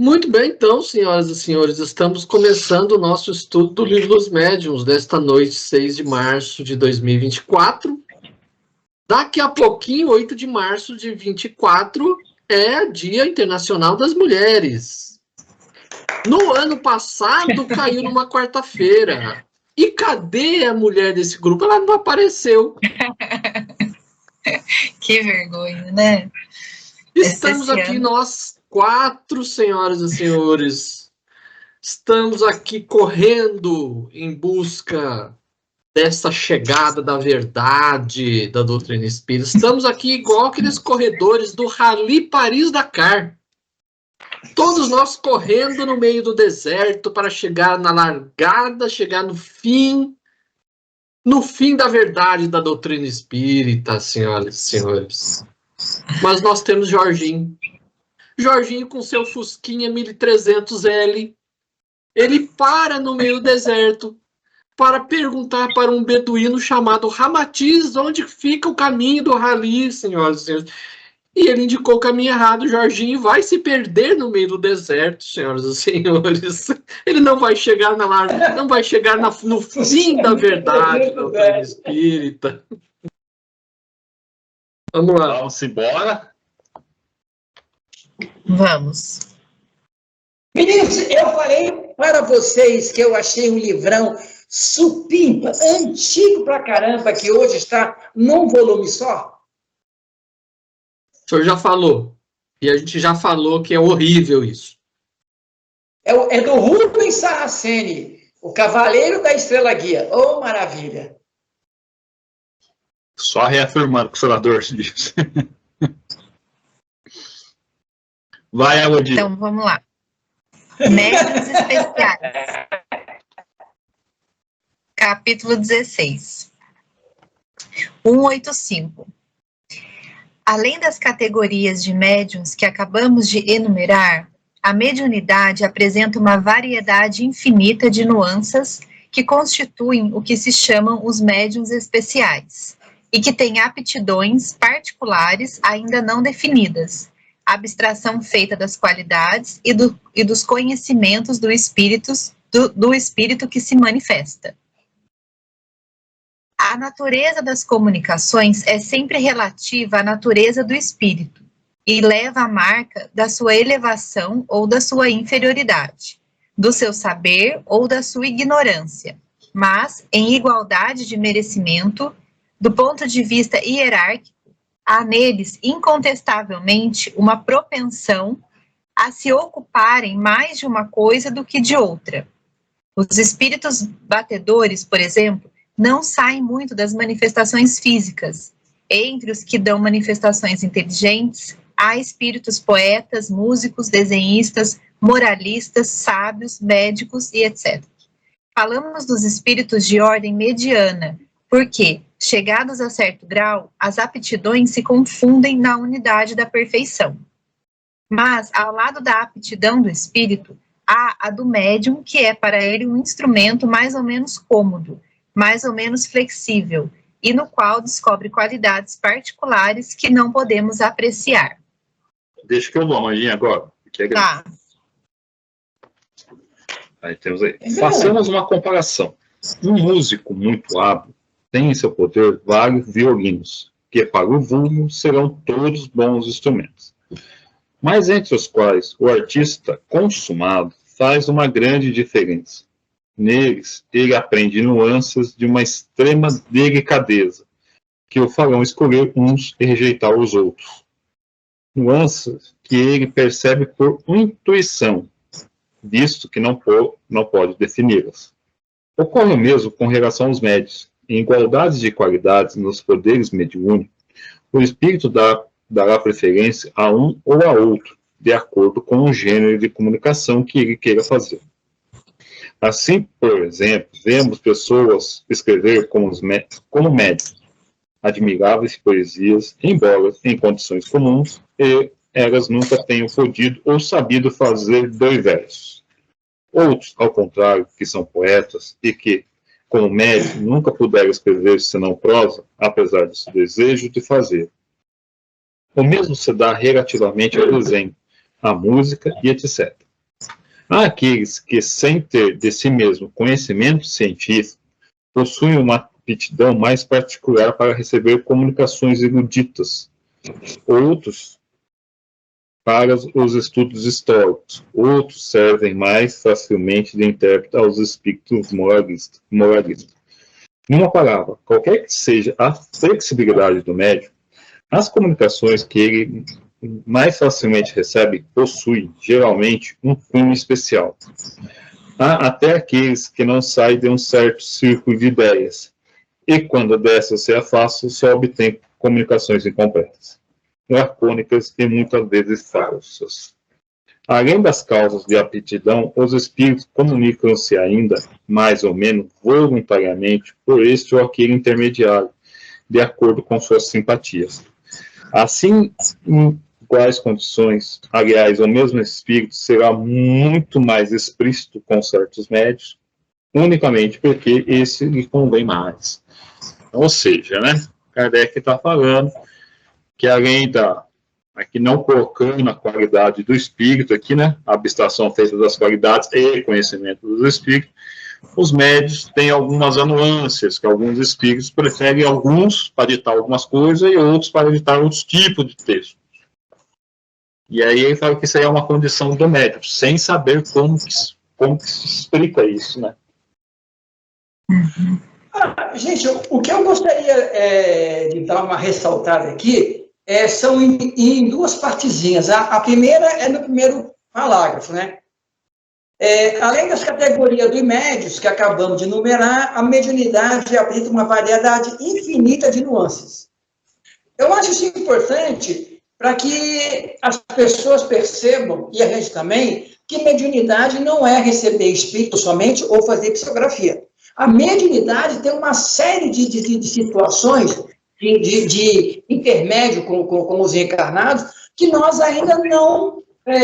Muito bem, então, senhoras e senhores, estamos começando o nosso estudo do Livro dos Médiuns desta noite, 6 de março de 2024. Daqui a pouquinho, 8 de março de 24, é Dia Internacional das Mulheres. No ano passado, caiu numa quarta-feira. E cadê a mulher desse grupo? Ela não apareceu. Que vergonha, né? Estamos aqui, nós 4, senhoras e senhores. Estamos aqui correndo em busca dessa chegada da verdade da doutrina espírita. Estamos aqui igual aqueles corredores do Rally Paris-Dakar. Todos nós correndo no meio do deserto para chegar na largada, chegar no fim da verdade da doutrina espírita, senhoras e senhores. Mas nós temos Jorginho. Jorginho com seu Fusquinha 1300L. Ele para no meio do deserto para perguntar para um beduíno chamado Ramatiz onde fica o caminho do Rally, senhoras e senhores. E ele indicou o caminho errado. O Jorginho vai se perder no meio do deserto, senhoras e senhores. Ele não vai chegar não vai chegar no fim da verdade da doutrina espírita. Vamos lá. Vamos embora? Vamos. Meninos, eu falei para vocês que eu achei um livrão supimpa, antigo pra caramba, que hoje está num volume só. O senhor já falou. E a gente já falou que é horrível isso. É do Rubens Saraceni, o Cavaleiro da Estrela Guia. Oh, maravilha! Só reafirmando o que o senador disse. Vai, Elodie. Então, vamos lá. Médiuns especiais. Capítulo 16. 185. Além das categorias de médiuns que acabamos de enumerar, a mediunidade apresenta uma variedade infinita de nuances que constituem o que se chamam os médiuns especiais, e que têm aptidões particulares ainda não definidas, abstração feita das qualidades e dos conhecimentos do espírito que se manifesta. A natureza das comunicações é sempre relativa à natureza do espírito e leva a marca da sua elevação ou da sua inferioridade, do seu saber ou da sua ignorância, mas em igualdade de merecimento, do ponto de vista hierárquico, há neles incontestavelmente uma propensão a se ocuparem mais de uma coisa do que de outra. Os espíritos batedores, por exemplo, não saem muito das manifestações físicas. Entre os que dão manifestações inteligentes, há espíritos poetas, músicos, desenhistas, moralistas, sábios, médicos e etc. Falamos dos espíritos de ordem mediana, porque, chegados a certo grau, as aptidões se confundem na unidade da perfeição. Mas, ao lado da aptidão do espírito, há a do médium, que é para ele um instrumento mais ou menos cômodo, mais ou menos flexível, e no qual descobre qualidades particulares que não podemos apreciar. Deixa que eu dou uma olhinha agora. Que é Tá. Aí temos aí. Façamos uma comparação. Um músico muito hábil tem em seu poder vários violinos, que para o vulgo serão todos bons instrumentos. Mas entre os quais o artista consumado faz uma grande diferença. Neles, ele aprende nuances de uma extrema delicadeza, que o farão escolher uns e rejeitar os outros. Nuances que ele percebe por intuição, visto que não pode defini-las. Ocorre o mesmo com relação aos médios. Em igualdade de qualidades nos poderes mediúnicos, o espírito dará preferência a um ou a outro, de acordo com o gênero de comunicação que ele queira fazer. Assim, por exemplo, vemos pessoas escrever como médicos, admiráveis poesias, embora em condições comuns, e elas nunca tenham podido ou sabido fazer 2 versos. Outros, ao contrário, que são poetas e que, como médico, nunca puderam escrever senão prosa, apesar do seu desejo de fazer. O mesmo se dá relativamente ao desenho, à música e etc. Há aqueles que, sem ter de si mesmo conhecimento científico, possuem uma aptidão mais particular para receber comunicações eruditas. Outros para os estudos históricos. Outros servem mais facilmente de intérprete aos espíritos moralistas. Numa palavra, qualquer que seja a flexibilidade do médium, as comunicações que ele mais facilmente recebe possuem, geralmente, um cunho especial. Há até aqueles que não saem de um certo círculo de ideias, e quando dessas se afastam, só obtêm comunicações incompletas, lacônicas e muitas vezes falsas. Além das causas de aptidão, os espíritos comunicam-se ainda, mais ou menos voluntariamente, por este ou aquele intermediário, de acordo com suas simpatias. Assim, em quais condições, aliás, o mesmo espírito será muito mais explícito com certos médios, unicamente porque esse lhe convém mais. Ou seja, né, Kardec está falando que além da, aqui não colocando a qualidade do espírito aqui, né, a abstração feita das qualidades e conhecimento dos espíritos, os médios têm algumas anuâncias, que alguns espíritos preferem alguns para ditar algumas coisas e outros para ditar outros tipos de texto. E aí ele fala que isso aí é uma condição do médium, sem saber como que se explica isso, né? Gente, o que eu gostaria de dar uma ressaltada aqui são em duas partezinhas. A primeira é no primeiro parágrafo, né? Além das categorias dos médios que acabamos de enumerar, a mediunidade apresenta uma variedade infinita de nuances. Eu acho isso importante para que as pessoas percebam, e a gente também, que mediunidade não é receber espírito somente ou fazer psicografia. A mediunidade tem uma série de situações de intermédio com os encarnados que nós ainda não,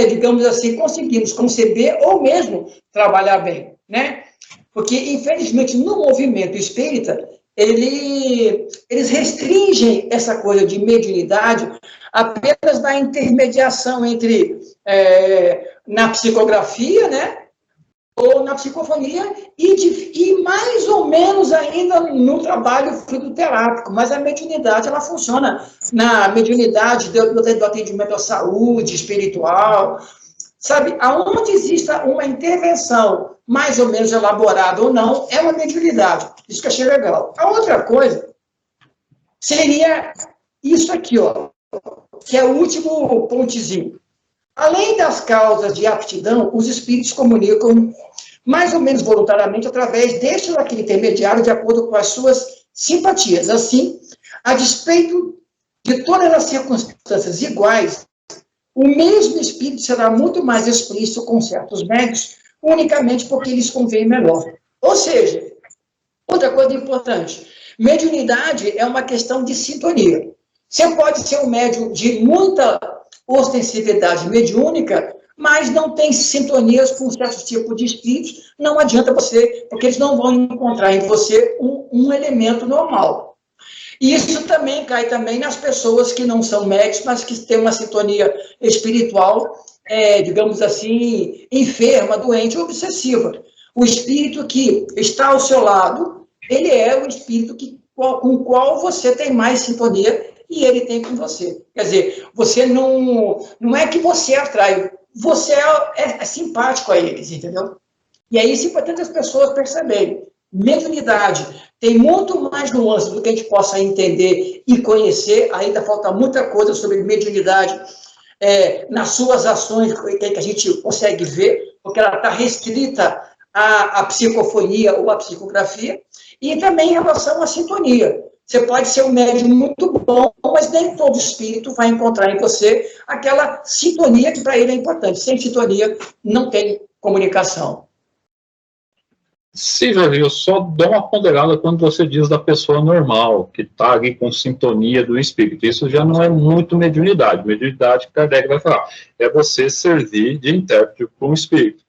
digamos assim, conseguimos conceber ou mesmo trabalhar bem, né? Porque, infelizmente, no movimento espírita, eles restringem essa coisa de mediunidade apenas na intermediação entre, na psicografia, né? Ou na psicofonia, e mais ou menos ainda no trabalho fluidoterápico, mas a mediunidade, ela funciona na mediunidade do atendimento à saúde espiritual, sabe, aonde exista uma intervenção mais ou menos elaborada ou não, é uma mediunidade, isso que eu achei legal. A outra coisa seria isso aqui, ó, que é o último pontezinho. Além das causas de aptidão, os espíritos comunicam mais ou menos voluntariamente através deste ou daquele intermediário de acordo com as suas simpatias. Assim, a despeito de todas as circunstâncias iguais, o mesmo espírito será muito mais explícito com certos médios, unicamente porque lhes convém melhor. Ou seja, outra coisa importante, mediunidade é uma questão de sintonia. Você pode ser um médium de muita ostensividade mediúnica, mas não tem sintonias com certos tipos de espíritos, não adianta você, porque eles não vão encontrar em você um elemento normal. E isso também cai também nas pessoas que não são médicos, mas que têm uma sintonia espiritual, digamos assim, enferma, doente ou obsessiva. O espírito que está ao seu lado, ele é o espírito com o qual você tem mais sintonia e ele tem com você. Quer dizer, você não é que você atrai, você é simpático a eles, entendeu? E aí isso é importante as pessoas perceberem. Mediunidade tem muito mais nuances do que a gente possa entender e conhecer, ainda falta muita coisa sobre mediunidade nas suas ações que a gente consegue ver, porque ela está restrita à psicofonia ou à psicografia, e também em relação à sintonia. Você pode ser um médium muito bom, mas nem todo espírito vai encontrar em você aquela sintonia que para ele é importante. Sem sintonia, não tem comunicação. Sim, Jorge, eu só dou uma ponderada quando você diz da pessoa normal, que está ali com sintonia do espírito. Isso já não é muito mediunidade. Mediunidade, que Kardec vai falar, é você servir de intérprete para um espírito.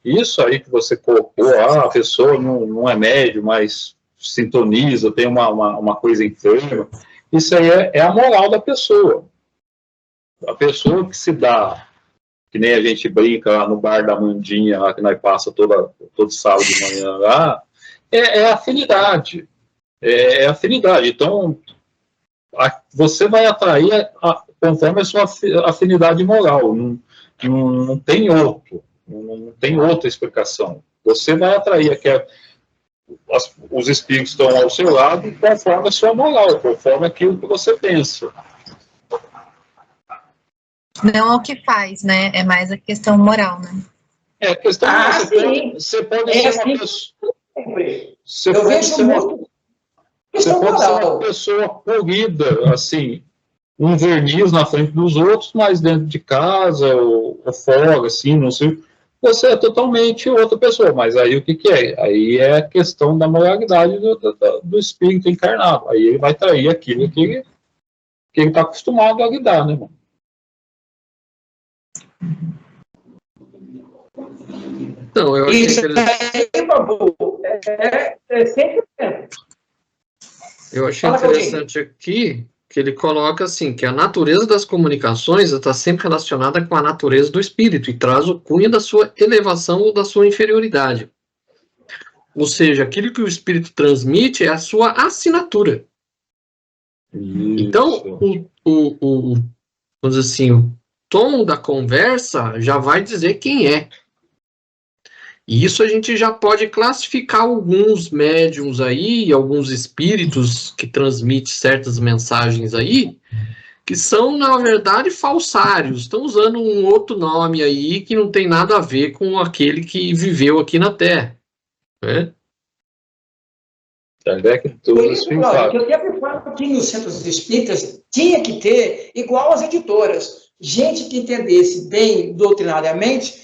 Isso aí que você colocou, a pessoa não é médium, mas sintoniza, tem uma coisa enferma, isso aí é a moral da pessoa. A pessoa que se dá, que nem a gente brinca lá no bar da Mandinha, lá que nós passa todo sábado de manhã lá, é afinidade. É afinidade. Então, você vai atrair conforme a sua afinidade moral. Não tem outro. Não tem outra explicação. Você vai atrair os espíritos estão ao seu lado conforme a sua moral, conforme aquilo que você pensa. Não é o que faz, né? É mais a questão moral, né? A questão você pode ser uma pessoa. Você pode ser uma pessoa corrida, assim, um verniz na frente dos outros, mas dentro de casa ou fora, assim, não sei. Você é totalmente outra pessoa, mas aí o que é? Aí é a questão da moralidade do espírito encarnado. Aí ele vai trair aquilo que ele está acostumado a lidar, né, irmão? Então, eu achei Eu achei interessante aqui que ele coloca assim, que a natureza das comunicações está sempre relacionada com a natureza do espírito e traz o cunho da sua elevação ou da sua inferioridade. Ou seja, aquilo que o espírito transmite é a sua assinatura. Isso. Então, vamos dizer assim, o tom da conversa já vai dizer quem é. E isso a gente já pode classificar alguns médiums aí, alguns espíritos que transmitem certas mensagens aí, que são, na verdade, falsários. Estão usando um outro nome aí que não tem nada a ver com aquele que viveu aqui na Terra. Né? Por isso, Cláudio, eu sempre falo que nos centros espíritas tinha que ter, igual as editoras, gente que entendesse bem doutrinariamente,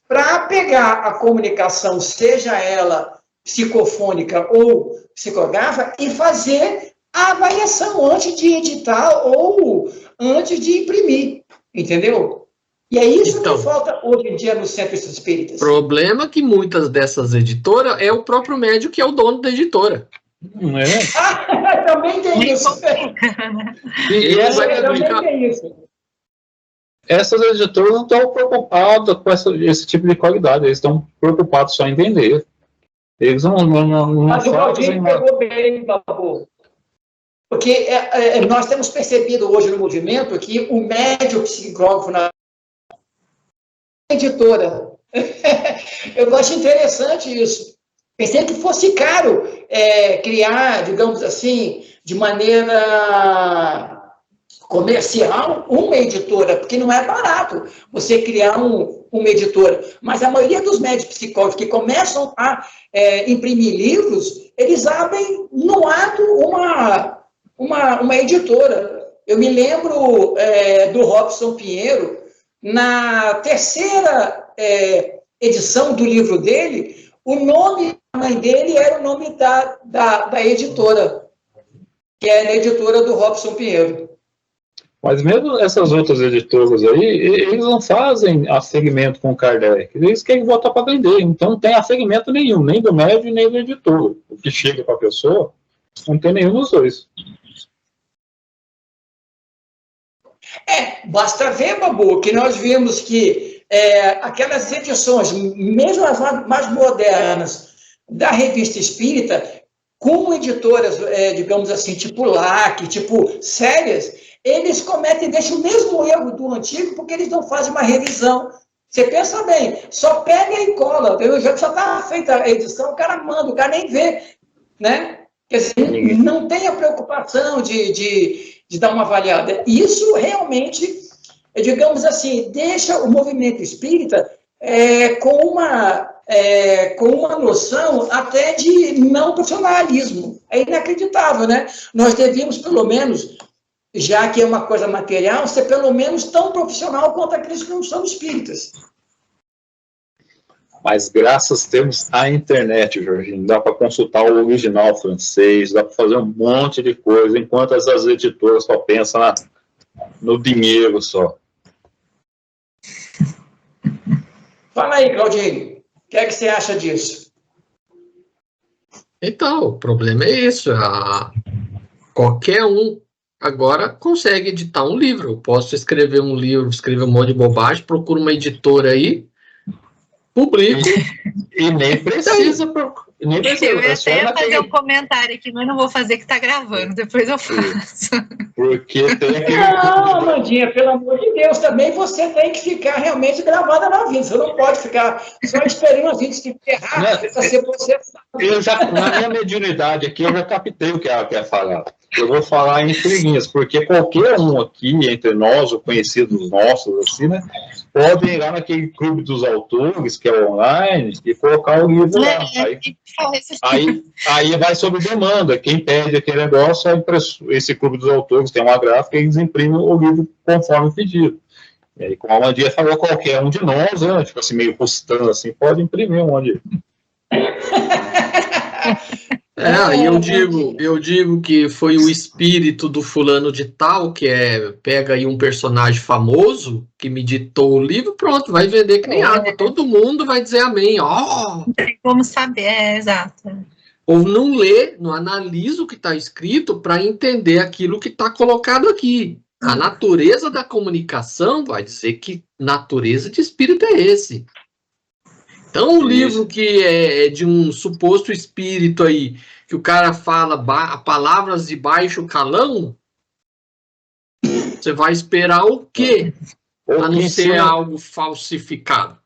para pegar a comunicação, seja ela psicofônica ou psicográfica, e fazer a avaliação antes de editar ou antes de imprimir, entendeu? E é isso então, que falta hoje em dia nos centros espíritas. O problema é que muitas dessas editoras é o próprio médium que é o dono da editora. Não é? Também tem isso. Também tem isso. Essas editoras não estão preocupadas com esse tipo de qualidade, eles estão preocupados só em vender. Eles não Mas o Claudinho pegou bem, Babu. Porque nós temos percebido hoje no movimento que o médium psicógrafo na editora. Eu acho interessante isso. Pensei que fosse caro criar, digamos assim, de maneira comercial, uma editora, porque não é barato você criar uma editora. Mas a maioria dos médicos psicólogos que começam a imprimir livros, eles abrem no ato uma editora. Eu me lembro do Robson Pinheiro, na terceira edição do livro dele, o nome da mãe dele era o nome da editora, que era a editora do Robson Pinheiro. Mas mesmo essas outras editoras aí, eles não fazem afegmento com Kardec. Eles querem botar para vender. Então não tem afegmento nenhum, nem do médium, nem do editor. O que chega para a pessoa, não tem nenhum dos dois. Basta ver, Babu, que nós vimos que aquelas edições, mesmo as mais modernas, da Revista Espírita, com editoras, digamos assim, tipo LAC, tipo sérias, eles cometem, deixam o mesmo erro do antigo, porque eles não fazem uma revisão. Você pensa bem, só pega e cola. Já está feita a edição, o cara manda, o cara nem vê, né? Quer dizer, não tem a preocupação de dar uma avaliada. Isso realmente, digamos assim, deixa o movimento espírita com uma noção até de não profissionalismo. É inacreditável, né? Nós devíamos, pelo menos, já que é uma coisa material, ser pelo menos tão profissional quanto aqueles que não são espíritas. Mas graças temos a internet, Jorginho. Dá para consultar o original francês, dá para fazer um monte de coisa, enquanto essas editoras só pensam no dinheiro só. Fala aí, Claudinho. O que é que você acha disso? Então, o problema é isso. Qualquer um agora consegue editar um livro. Eu posso escrever um livro, escrever um monte de bobagem, procuro uma editora aí, publico. E nem precisa. Eu ia É só até fazer um naquele. comentário aqui, mas não vou fazer que tá gravando, depois eu faço. Porque tem aquele. Não, Amandinha, pelo amor de Deus, também você tem que ficar realmente gravada na vida. Você não pode ficar só esperando a gente se ferrar para ser processado. Na minha mediunidade aqui, eu já captei o que ela quer falar. Eu vou falar em intriguinhas, porque qualquer um aqui, entre nós, ou conhecidos nossos, assim, né, pode ir lá naquele clube dos autores, que é online, e colocar o livro lá. Aí vai sob demanda. Quem pede aquele negócio é esse clube dos autores, tem uma gráfica, e eles imprimem o livro conforme pedido. E aí, como a Amandinha falou, qualquer um de nós, né, tipo assim, meio postando assim, pode imprimir um ali. Aí eu digo que foi o espírito do fulano de tal, pega aí um personagem famoso, que me ditou o livro, pronto, vai vender que nem água. Todo mundo vai dizer amém. Não tem como saber, exato. Ou não lê, não analisa o que está escrito para entender aquilo que está colocado aqui. A natureza da comunicação vai dizer que natureza de espírito é esse. Então, o livro que é de um suposto espírito aí, que o cara fala palavras de baixo calão, você vai esperar o quê? A não ser algo falsificado.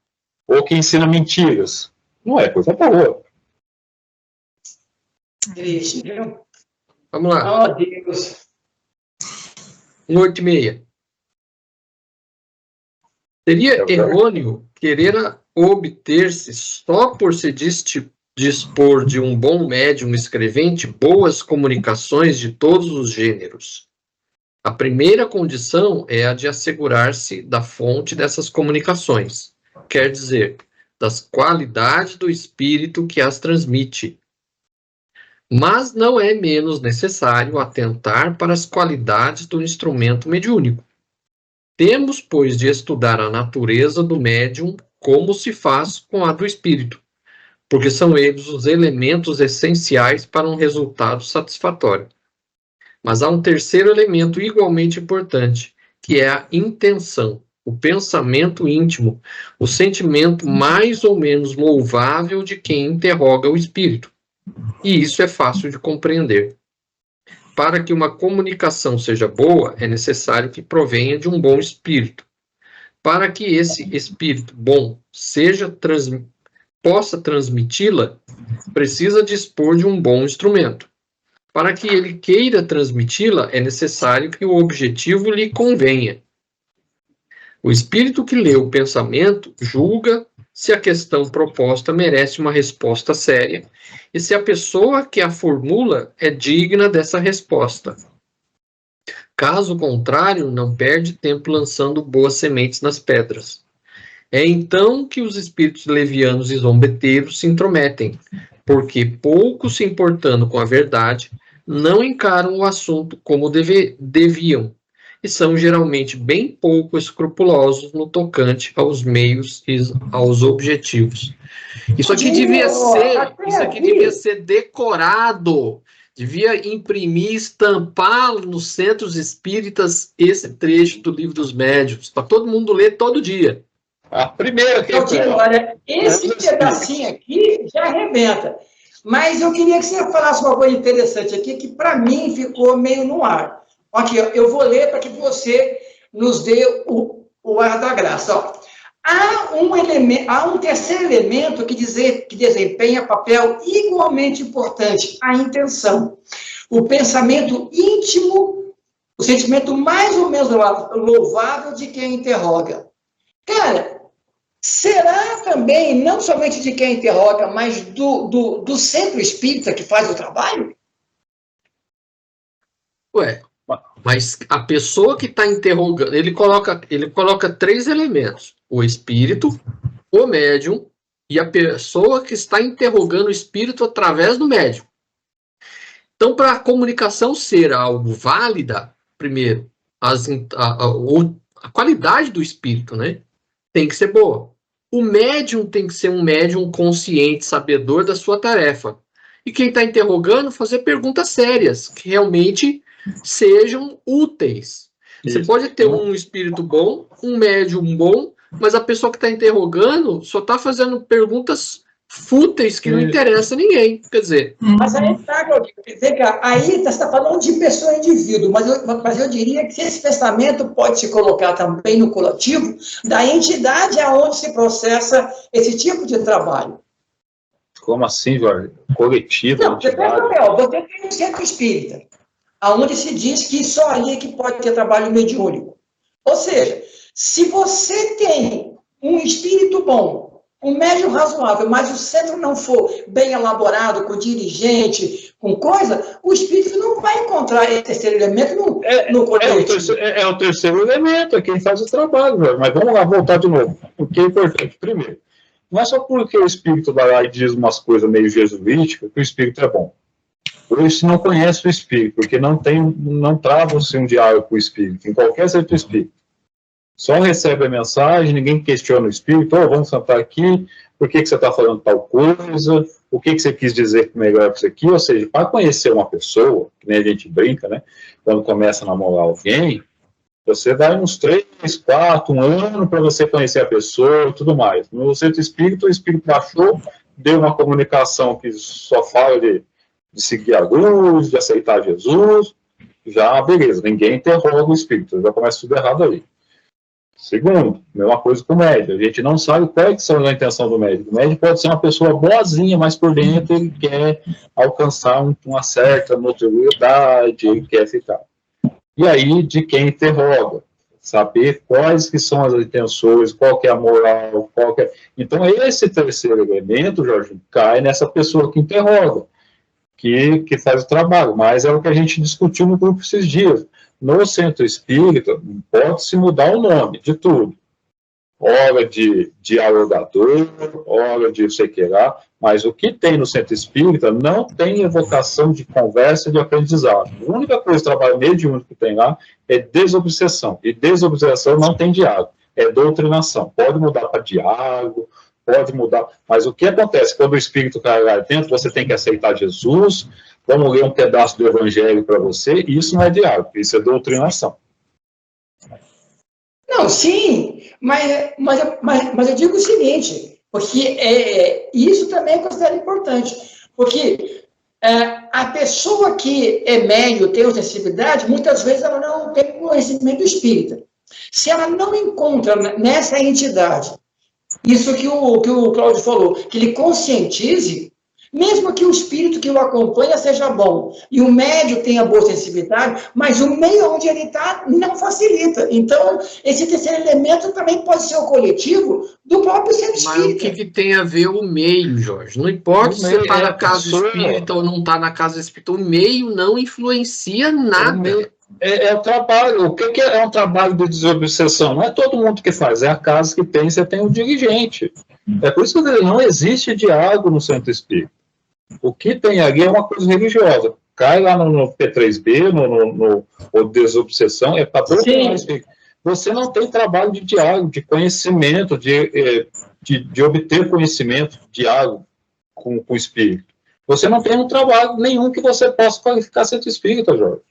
Ou que ensina mentiras. Não é coisa boa. Triste, viu? Vamos lá. Oh, Deus. 8h30. Seria errôneo querer obter-se só por se dispor de um bom médium escrevente boas comunicações de todos os gêneros. A primeira condição é a de assegurar-se da fonte dessas comunicações, quer dizer, das qualidades do espírito que as transmite. Mas não é menos necessário atentar para as qualidades do instrumento mediúnico. Temos, pois, de estudar a natureza do médium como se faz com a do espírito, porque são eles os elementos essenciais para um resultado satisfatório. Mas há um terceiro elemento igualmente importante, que é a intenção, o pensamento íntimo, o sentimento mais ou menos louvável de quem interroga o espírito. E isso é fácil de compreender. Para que uma comunicação seja boa, é necessário que provenha de um bom espírito. Para que esse espírito bom possa transmiti-la, precisa dispor de um bom instrumento. Para que ele queira transmiti-la, é necessário que o objetivo lhe convenha. O espírito que lê o pensamento julga se a questão proposta merece uma resposta séria e se a pessoa que a formula é digna dessa resposta. Caso contrário, não perde tempo lançando boas sementes nas pedras. É então que os espíritos levianos e zombeteiros se intrometem, porque, pouco se importando com a verdade, não encaram o assunto como deviam, e são geralmente bem pouco escrupulosos no tocante aos meios e aos objetivos. Isso aqui devia ser decorado, devia imprimir, estampar nos centros espíritas esse trecho do Livro dos Médiuns, para todo mundo ler todo dia. A primeira que olha, esse pedacinho aqui já arrebenta. Mas eu queria que você falasse uma coisa interessante aqui, que para mim ficou meio no ar. Aqui, eu vou ler para que você nos dê o ar da graça. Ó. Há um terceiro elemento que desempenha papel igualmente importante, a intenção. O pensamento íntimo, o sentimento mais ou menos louvável de quem interroga. Cara, será também, não somente de quem interroga, mas do centro espírita que faz o trabalho? Mas a pessoa que está interrogando, ele coloca 3 elementos: o espírito, o médium e a pessoa que está interrogando o espírito através do médium. Então, para a comunicação ser algo válida, primeiro, a qualidade do espírito, né, tem que ser boa. O médium tem que ser um médium consciente, sabedor da sua tarefa. E quem está interrogando, fazer perguntas sérias, que realmente sejam úteis. Você pode ter um espírito bom, um médium bom, mas a pessoa que está interrogando só está fazendo perguntas fúteis que não interessam a ninguém. Quer dizer... Mas aí tá, Claudinho, vem cá, aí você está falando de pessoa e indivíduo, mas eu diria que esse pensamento pode se colocar também no coletivo da entidade aonde se processa esse tipo de trabalho. Como assim, Jorge? Coletivo, não, entidade? Você tem um centro espírita, aonde se diz que só ali é que pode ter trabalho mediúnico. Ou seja, se você tem um espírito bom, um médium razoável, mas o centro não for bem elaborado, com dirigente, com coisa, o espírito não vai encontrar esse terceiro elemento no coletivo. É o terceiro elemento, é quem faz o trabalho, velho. Mas vamos lá, voltar de novo. O que é importante? Primeiro, não é só porque o espírito vai lá e diz umas coisas meio jesuíticas que o espírito é bom. Por isso não conhece o espírito, porque não trava-se um diálogo com o espírito, em qualquer centro espírita. Só recebe a mensagem, ninguém questiona o espírito, vamos sentar aqui, por que você está falando tal coisa, o que você quis dizer melhor com isso aqui, ou seja, para conhecer uma pessoa, que nem a gente brinca, né, quando começa a namorar alguém, você vai uns 3, 4, 1 ano para você conhecer a pessoa e tudo mais. No centro espírita, o espírito baixou, deu uma comunicação que só fala de seguir a luz, de aceitar Jesus, já beleza, ninguém interroga o espírito, já começa tudo errado aí. Segundo, mesma coisa com o médium. A gente não sabe qual é que são a intenção do médium. O médium pode ser uma pessoa boazinha, mas por dentro ele quer alcançar uma certa notoriedade, ele quer ficar. E aí, de quem interroga. Saber quais que são as intenções, qual que é a moral, qual que é... Então, esse terceiro elemento, Jorge, cai nessa pessoa que interroga, que faz o trabalho. Mas é o que a gente discutiu no grupo esses dias. No centro espírita, pode-se mudar o nome de tudo. Hora de dialogador, hora de sei que lá, mas o que tem no centro espírita não tem evocação de conversa e de aprendizado. A única coisa do trabalho mediúnico que tem lá é desobsessão. E desobsessão não tem diálogo, é doutrinação. Pode mudar para diálogo, pode mudar, mas o que acontece quando o espírito cai lá dentro, você tem que aceitar Jesus, vamos ler um pedaço do evangelho para você, e isso não é diálogo, isso é doutrinação. Não, sim, mas eu digo o seguinte, porque isso também é considerado importante, porque a pessoa que é médium, tem sensibilidade, muitas vezes ela não tem conhecimento espírita. Se ela não encontra nessa entidade isso que o Cláudio falou, que ele conscientize, mesmo que o espírito que o acompanha seja bom, e o médium tenha boa sensibilidade, mas o meio onde ele está não facilita. Então, esse terceiro elemento também pode ser o coletivo do próprio centro espírita. Mas o que tem a ver o meio, Jorge? Não importa se você está na casa espírita ou não está na casa espírita, o meio não influencia nada. É o trabalho. O que é um trabalho de desobsessão? Não é todo mundo que faz, é a casa que tem, você tem um dirigente. É por isso que não existe diálogo no centro espírita. O que tem ali é uma coisa religiosa. Cai lá no P3B, no desobsessão, é para doutrinar o espírito. Você não tem trabalho de diálogo, de conhecimento, de obter conhecimento, diálogo com o espírito. Você não tem um trabalho nenhum que você possa qualificar centro espírita, Jorge.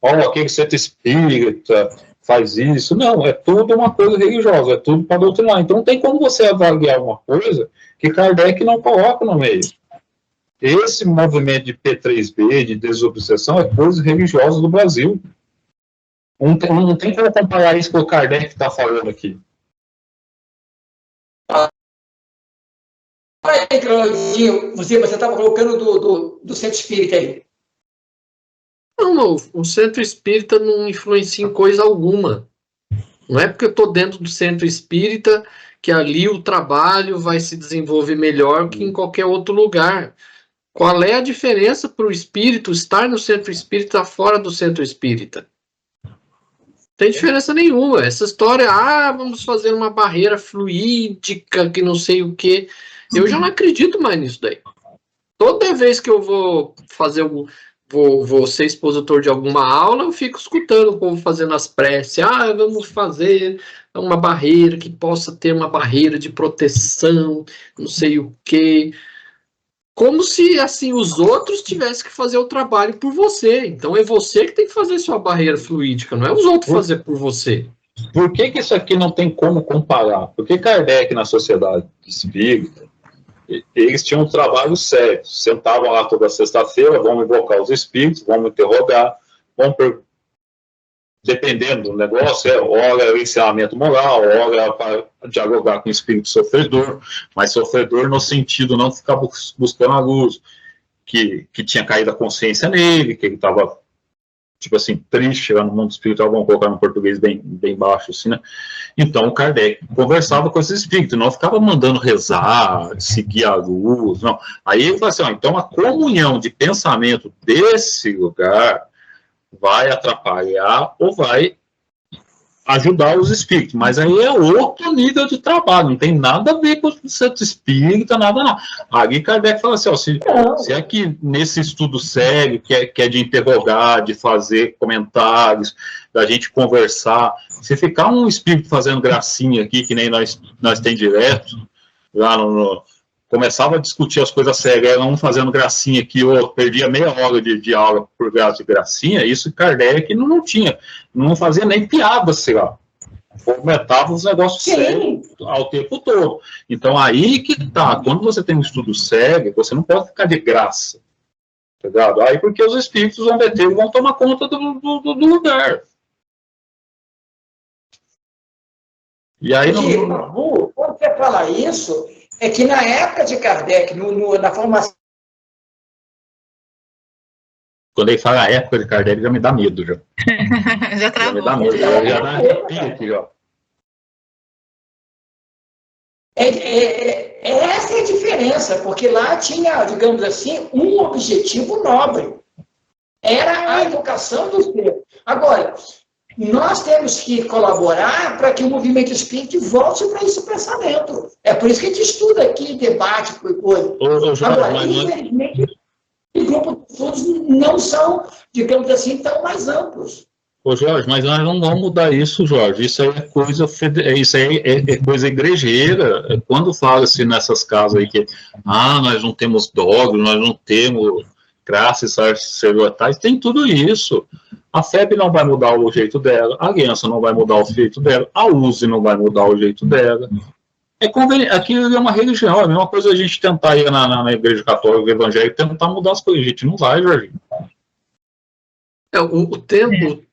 Aquele centro espírita faz isso. Não, é tudo uma coisa religiosa, é tudo para doutrinar. Então não tem como você avaliar uma coisa que Kardec não coloca no meio. Esse movimento de P3B, de desobsessão, é coisa religiosa do Brasil. Não tem como comparar isso com o Kardec que está falando aqui. Você estava colocando do centro espírita aí. Não, o centro espírita não influencia em coisa alguma. Não é porque eu estou dentro do centro espírita que ali o trabalho vai se desenvolver melhor que em qualquer outro lugar. Qual é a diferença para o espírito estar no centro espírita fora do centro espírita? Não tem diferença nenhuma. Essa história, vamos fazer uma barreira fluídica, que não sei o quê. Eu já não acredito mais nisso daí. Toda vez que eu vou fazer vou ser expositor de alguma aula, eu fico escutando o povo fazendo as preces. Vamos fazer uma barreira que possa ter uma barreira de proteção, não sei o quê. como se, assim, os outros tivessem que fazer o trabalho por você. Então, é você que tem que fazer sua barreira fluídica, não é os outros fazer por você. Por que isso aqui não tem como comparar? Porque Kardec, na Sociedade Espírita, eles tinham um trabalho sério. Sentavam lá toda sexta-feira, vamos invocar os espíritos, vamos interrogar, dependendo do negócio, hora é o ensinamento moral, hora é para dialogar com o espírito sofredor, mas sofredor no sentido não ficar buscando a luz, que tinha caído a consciência nele, que ele estava, tipo assim, triste lá no mundo espiritual, vamos colocar no português bem baixo, assim, né? Então, o Kardec conversava com esses espíritos, não ficava mandando rezar, seguir a luz, não. Aí ele falou assim, então a comunhão de pensamento desse lugar vai atrapalhar ou vai ajudar os espíritos, mas aí é outro nível de trabalho, não tem nada a ver com o centro espírita, nada não. Aí Kardec fala assim, ó, se é que nesse estudo sério, que é de interrogar, de fazer comentários, da gente conversar, se ficar um espírito fazendo gracinha aqui, que nem nós tem direto, lá começava a discutir as coisas sérias, um fazendo gracinha aqui, eu perdia meia hora de aula por causa de gracinha, isso Kardec não tinha, não fazia nem piada, sei lá, comentava os negócios sérios ao tempo todo. Então aí que tá, quando você tem um estudo sério, você não pode ficar de graça, tá ligado? Aí porque os espíritos vão tomar conta do lugar. E aí quando você fala isso, é que na época de Kardec, na formação... Quando ele fala a época de Kardec, já me dá medo, já. Já travou. Já me dá medo, já dá arrepio aqui, ó. Essa é a diferença, porque lá tinha, digamos assim, um objetivo nobre. Era a invocação do ser. Agora, nós temos que colaborar para que o movimento espírita volte para esse pensamento. É por isso que a gente estuda aqui, debate, coisa. Agora, infelizmente, os grupos de estudos não são, digamos assim, tão mais amplos. Ô Jorge, mas nós não vamos mudar isso, Jorge. Isso aí é coisa igrejeira. Quando fala-se nessas casas aí que nós não temos dogma, nós não temos graças sacerdotais, tem tudo isso. A FEB não vai mudar o jeito dela, a Aliança não vai mudar o jeito dela, a USE não vai mudar o jeito dela. Aquilo é uma religião, é a mesma coisa a gente tentar ir na igreja católica, evangélica, tentar mudar as coisas. A gente não vai, Jorge.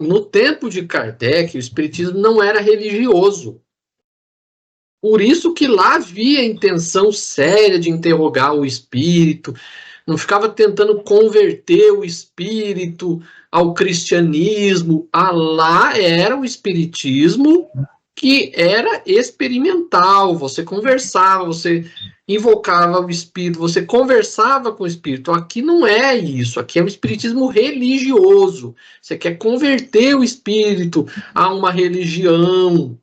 No tempo de Kardec, o espiritismo não era religioso. Por isso que lá havia a intenção séria de interrogar o espírito, não ficava tentando converter o espírito ao cristianismo. Lá era o espiritismo que era experimental. Você conversava, você invocava o espírito, você conversava com o espírito. Aqui não é isso, aqui é um espiritismo religioso. Você quer converter o espírito a uma religião.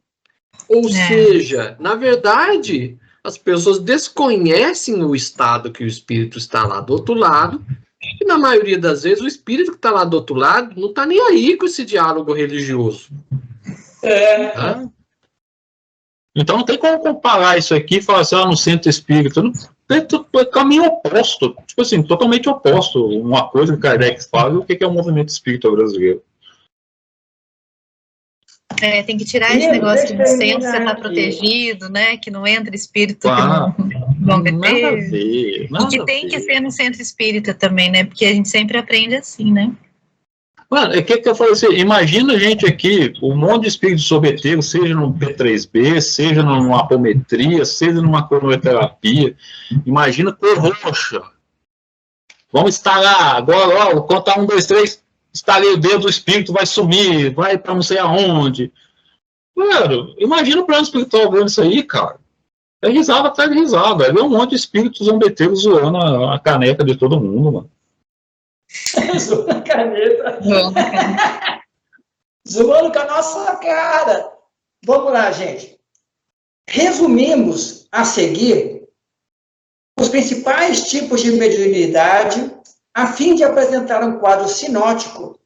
Ou seja, na verdade, as pessoas desconhecem o estado que o espírito está lá do outro lado, e na maioria das vezes o espírito que está lá do outro lado não está nem aí com esse diálogo religioso. Tá? Então não tem como comparar isso aqui e falar assim, no centro espírita. É caminho oposto, tipo assim, totalmente oposto. Uma coisa que Kardec fala e o que é o movimento espírita brasileiro. Tem que tirar esse negócio do centro, você está protegido, né? Que não entra espírito que não vai ter. Nada a ver. E que tem que ser no centro espírita também, né? Porque a gente sempre aprende assim, né? Mano, o que eu falo assim? Imagina a gente aqui, um monte de espírito sorveteiro, seja no P3B, seja numa apometria, seja numa cronoterapia. Imagina cor roxa. Vamos instalar agora, vou contar 1, 2, 3. Estalei o dedo, o espírito vai sumir, vai para não sei aonde. Mano, imagina o plano espiritual vendo isso aí, cara. É risada atrás de risada. É um monte de espíritos zombeteiros zoando a caneca de todo mundo, mano. Zoando a caneta. Zoando com a nossa cara. Vamos lá, gente. Resumimos a seguir os principais tipos de mediunidade a fim de apresentar um quadro sinótico,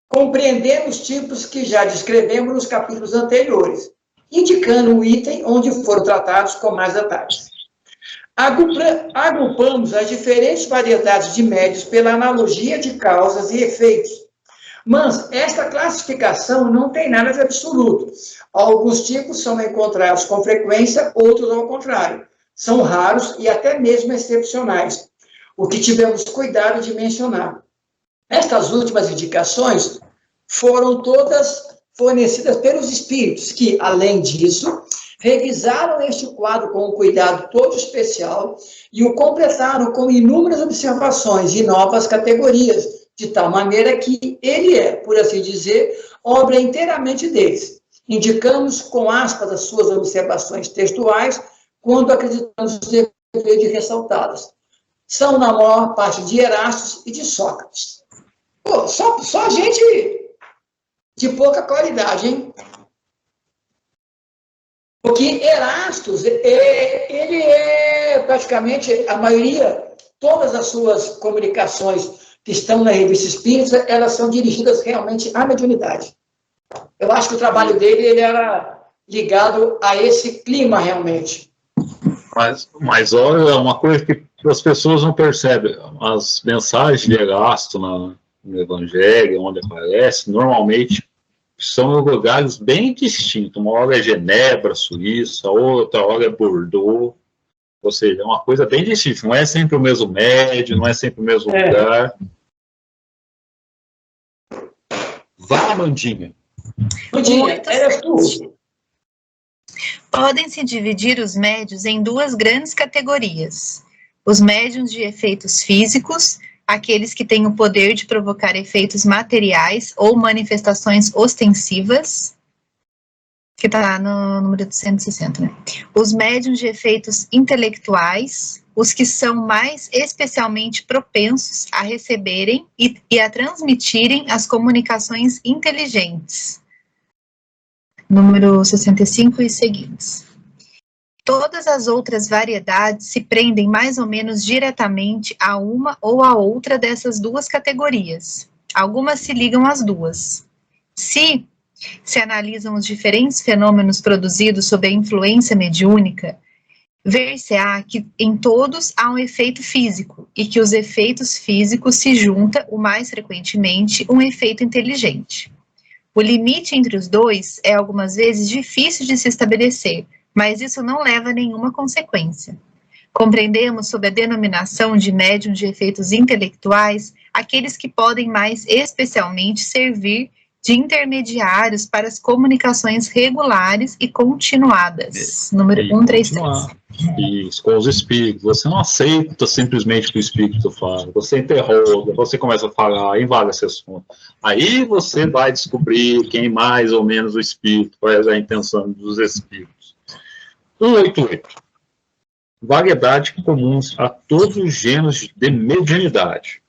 compreendendo os tipos que já descrevemos nos capítulos anteriores, indicando o item onde foram tratados com mais detalhes. Agrupamos as diferentes variedades de médios pela analogia de causas e efeitos. Mas esta classificação não tem nada de absoluto. Alguns tipos são encontrados com frequência, outros ao contrário. São raros e até mesmo excepcionais, o que tivemos cuidado de mencionar. Estas últimas indicações foram todas fornecidas pelos espíritos, que, além disso, revisaram este quadro com um cuidado todo especial e o completaram com inúmeras observações e novas categorias, de tal maneira que ele é, por assim dizer, obra inteiramente deles. Indicamos com aspas as suas observações textuais quando acreditamos dever de ressaltá-las. São, na maior parte, de Erastos e de Sócrates. Pô, só gente de pouca qualidade, hein? Porque Erastos, ele é praticamente, a maioria, todas as suas comunicações que estão na Revista Espírita, elas são dirigidas realmente à mediunidade. Eu acho que o trabalho dele, ele era ligado a esse clima, realmente. Mas olha, é uma coisa que as pessoas não percebem. As mensagens de Erasto no Evangelho, onde aparece, normalmente são em lugares bem distintos. Uma hora é Genebra, Suíça, outra hora é Bordeaux. Ou seja, é uma coisa bem distinta. Não é sempre o mesmo médio, não é sempre o mesmo lugar. Vá, Mandinha. Mandinha, era tu. Podem-se dividir os médios em duas grandes categorias. Os médiuns de efeitos físicos, aqueles que têm o poder de provocar efeitos materiais ou manifestações ostensivas, que está no número 160, né? Os médiuns de efeitos intelectuais, os que são mais especialmente propensos a receberem e a transmitirem as comunicações inteligentes. Número 65 e seguintes. Todas as outras variedades se prendem mais ou menos diretamente a uma ou a outra dessas duas categorias. Algumas se ligam às duas. Se analisam os diferentes fenômenos produzidos sob a influência mediúnica, ver-se-á que em todos há um efeito físico e que os efeitos físicos se junta, o mais frequentemente, um efeito inteligente. O limite entre os dois é algumas vezes difícil de se estabelecer, mas isso não leva a nenhuma consequência. Compreendemos sob a denominação de médium de efeitos intelectuais aqueles que podem mais especialmente servir de intermediários para as comunicações regulares e continuadas. Número 133. Isso, com os espíritos. Você não aceita simplesmente o que o espírito fala. Você interroga, você começa a falar em várias sessões. Aí você vai descobrir quem mais ou menos o espírito, qual é a intenção dos espíritos. 188. Variedade comuns a todos os gêneros de mediunidade.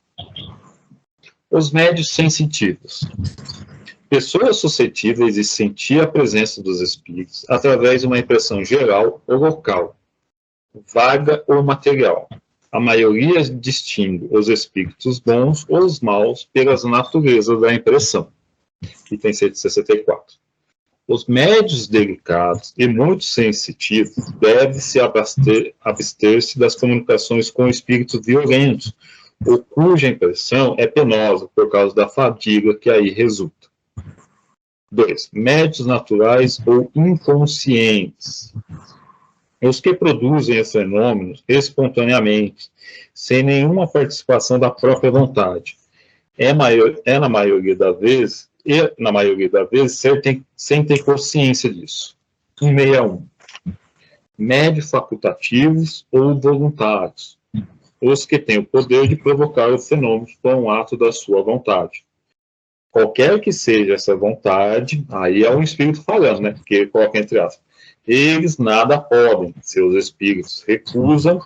Os médios sensitivos. Pessoas suscetíveis de sentir a presença dos espíritos através de uma impressão geral ou local, vaga ou material. A maioria distingue os espíritos bons ou os maus pelas naturezas da impressão. Item 164. Os médios delicados e muito sensitivos devem-se abster-se das comunicações com espíritos violentos, ou cuja impressão é penosa por causa da fadiga que aí resulta. 2. Médios naturais ou inconscientes. Os que produzem os fenômenos espontaneamente, sem nenhuma participação da própria vontade. Na maioria das vezes, sem ter consciência disso. 161. Médios facultativos ou voluntários. Os que têm o poder de provocar os fenômenos com um ato da sua vontade. Qualquer que seja essa vontade, aí é um espírito falando, né? Porque ele coloca entre aspas. Eles nada podem, seus espíritos recusam,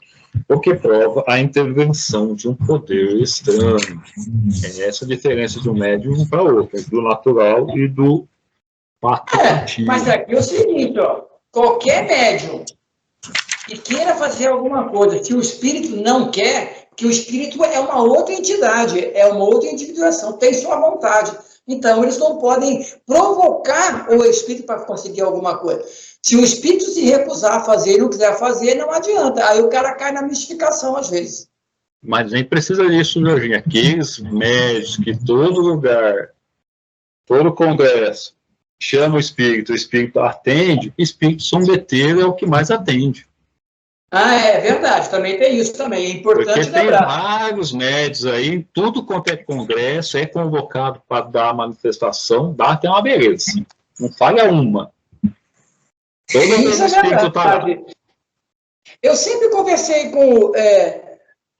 o que prova a intervenção de um poder estranho. É essa a diferença de um médium para outro, do natural e do facultativo. Mas aqui é o seguinte, ó, qualquer médium que queira fazer alguma coisa que o espírito não quer, que o espírito é uma outra entidade, é uma outra individuação, tem sua vontade. Então, eles não podem provocar o espírito para conseguir alguma coisa. Se o espírito se recusar a fazer e não quiser fazer, não adianta. Aí o cara cai na mistificação, às vezes. Mas nem precisa disso, Jorginho. Aqueles médicos que todo lugar, todo congresso, chama o espírito atende, espírito sombeteiro é o que mais atende. Ah, é verdade, também tem isso também, é importante Porque tem lembrar. vários médios aí, tudo quanto é congresso, é convocado para dar manifestação, dá até uma beleza. Não falha uma. Todo Isso é espírito está lá. Eu sempre conversei com,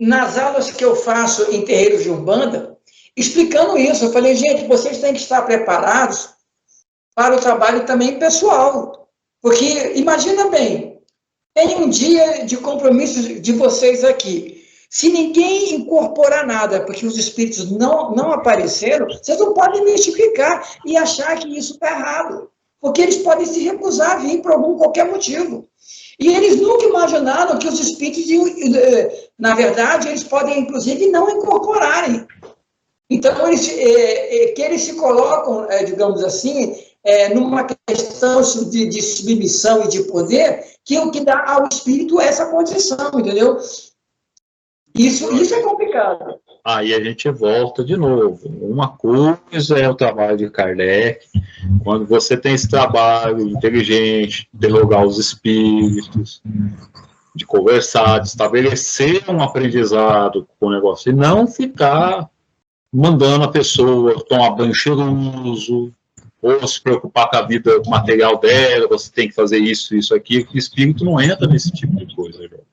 nas aulas que eu faço em terreiros de Umbanda, explicando isso. Eu falei, gente, vocês têm que estar preparados para o trabalho também pessoal. Porque, imagina bem, tem um dia de compromisso de vocês aqui. Se ninguém incorporar nada, porque os espíritos não apareceram, vocês não podem mistificar e achar que isso está errado. Porque eles podem se recusar a vir por qualquer motivo. E eles nunca imaginaram que os espíritos, na verdade, eles podem, inclusive, não incorporarem. Então, que eles se colocam, digamos assim, numa questão de submissão e de poder, que é o que dá ao espírito essa condição, entendeu? Isso é complicado. Aí a gente volta de novo. Uma coisa é o trabalho de Kardec, quando você tem esse trabalho inteligente, de dialogar os espíritos, de conversar, de estabelecer um aprendizado com o negócio, e não ficar mandando a pessoa tomar banho cheiroso, ou se preocupar com a vida material dela, você tem que fazer isso, isso aqui. O espírito não entra nesse tipo de coisa, João.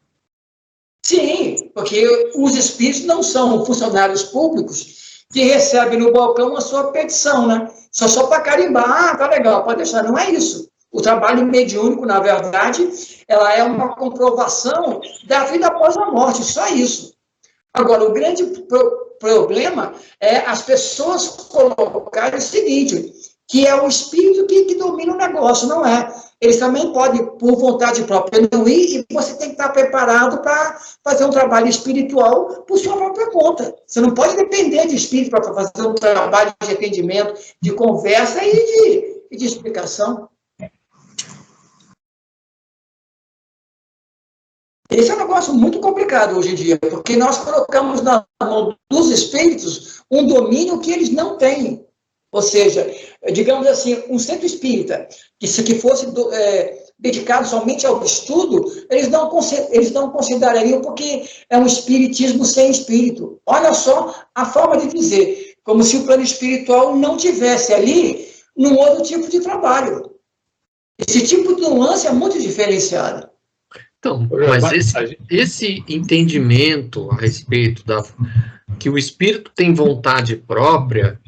Sim, porque os espíritos não são funcionários públicos que recebem no balcão a sua petição, né? Só para carimbar, tá legal, pode deixar. Não é isso. O trabalho mediúnico, na verdade, ela é uma comprovação da vida após a morte, só isso. Agora, o grande problema é as pessoas colocarem o seguinte, que é o espírito que domina o negócio, não é? Eles também podem, por vontade própria, não ir, e você tem que estar preparado para fazer um trabalho espiritual por sua própria conta. Você não pode depender de espírito para fazer um trabalho de atendimento, de conversa e de explicação. Esse é um negócio muito complicado hoje em dia, porque nós colocamos na mão dos espíritos um domínio que eles não têm. Ou seja, digamos assim, um centro espírita, que fosse dedicado somente ao estudo, eles não considerariam, porque é um espiritismo sem espírito. Olha só a forma de dizer, como se o plano espiritual não tivesse ali num outro tipo de trabalho. Esse tipo de nuance é muito diferenciado. Então, mas esse entendimento a respeito que o espírito tem vontade própria,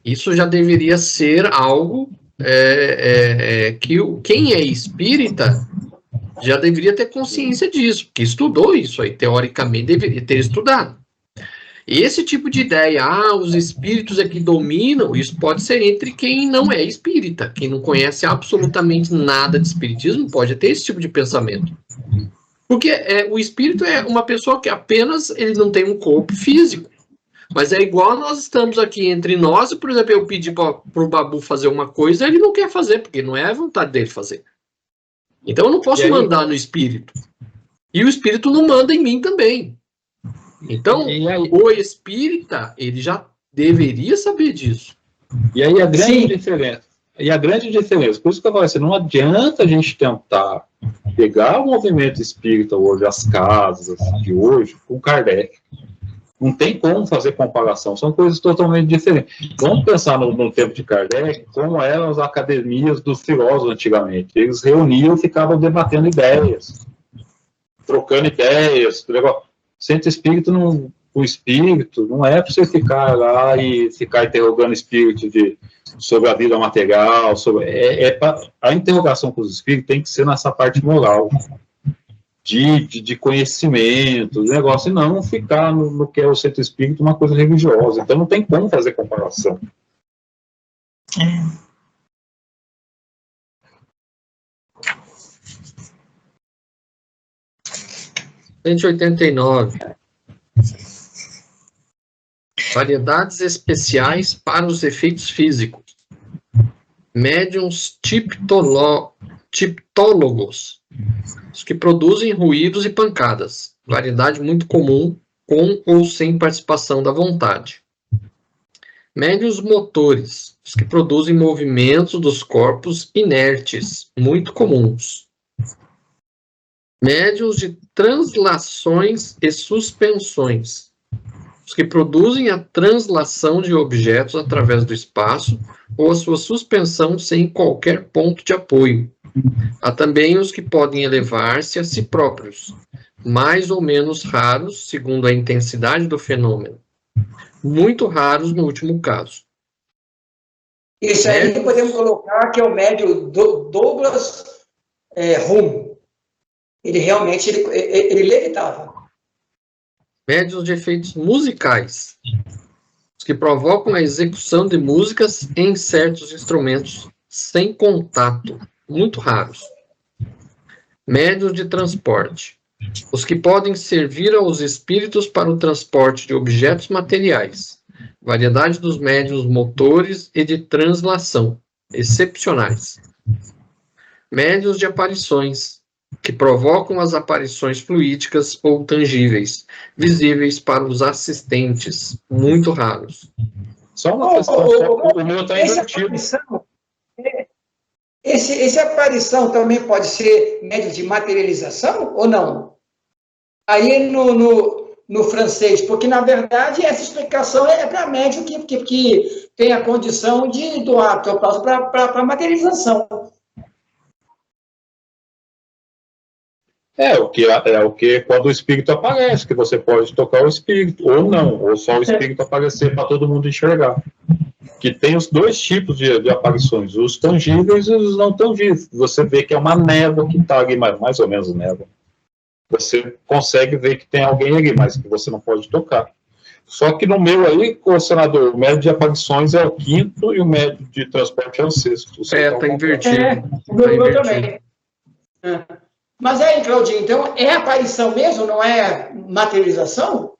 isso já deveria ser algo que quem é espírita já deveria ter consciência disso, porque estudou isso aí, teoricamente deveria ter estudado. Esse tipo de ideia, os espíritos é que dominam, isso pode ser entre quem não é espírita, quem não conhece absolutamente nada de espiritismo, pode ter esse tipo de pensamento. Porque o espírito é uma pessoa que apenas ele não tem um corpo físico. Mas é igual nós estamos aqui entre nós, e, por exemplo, eu pedi para o Babu fazer uma coisa, ele não quer fazer, porque não é a vontade dele fazer. Então eu não posso mandar no espírito. E o espírito não manda em mim também. Então, o espírita, ele já deveria saber disso. E aí a grande diferença. Por isso que eu falo assim, não adianta a gente tentar pegar o movimento espírita hoje, as casas de hoje, com Kardec. Não tem como fazer comparação, são coisas totalmente diferentes. Vamos pensar no tempo de Kardec, como eram as academias dos filósofos antigamente. Eles reuniam e ficavam debatendo ideias, trocando ideias. Centro espírita, o espírito não é para você ficar lá e ficar interrogando o espírito sobre a vida material, a interrogação com os espíritos tem que ser nessa parte moral. De conhecimento, negócio, e não ficar no que é o centro espírita uma coisa religiosa. Então não tem como fazer comparação. 189. Variedades especiais para os efeitos físicos. Médiuns tiptólogos, os que produzem ruídos e pancadas. Variedade muito comum, com ou sem participação da vontade. Médiuns motores, os que produzem movimentos dos corpos inertes, muito comuns. Médiuns de translações e suspensões, os que produzem a translação de objetos através do espaço ou a sua suspensão sem qualquer ponto de apoio. Há também os que podem elevar-se a si próprios, mais ou menos raros, segundo a intensidade do fenômeno. Muito raros no último caso. Isso aí podemos colocar que é o médium Douglas Home. Ele realmente ele levitava. Médiuns de efeitos musicais, os que provocam a execução de músicas em certos instrumentos sem contato, muito raros. Médiuns de transporte, os que podem servir aos espíritos para o transporte de objetos materiais. Variedade dos médiuns motores e de translação, excepcionais. Médiuns de aparições, que provocam as aparições fluídicas ou tangíveis, visíveis para os assistentes, muito raros. Só uma questão, o meu está invertido. Esse aparição também pode ser médio de materialização ou não? Aí no francês, porque na verdade essa explicação é para médio que tem a condição de doar para materialização. É o que quando o espírito aparece, que você pode tocar o espírito, ou não, ou só o espírito aparecer para todo mundo enxergar. Que tem os dois tipos de aparições, os tangíveis e os não tangíveis. Você vê que é uma névoa que está ali, mais ou menos névoa. Você consegue ver que tem alguém ali, mas que você não pode tocar. Só que no meu aí, senador, o médio de aparições é o 5º e o médio de transporte é o 6º. Está invertido. O meu também. Mas aí, Claudinho, então é aparição mesmo, não é materialização?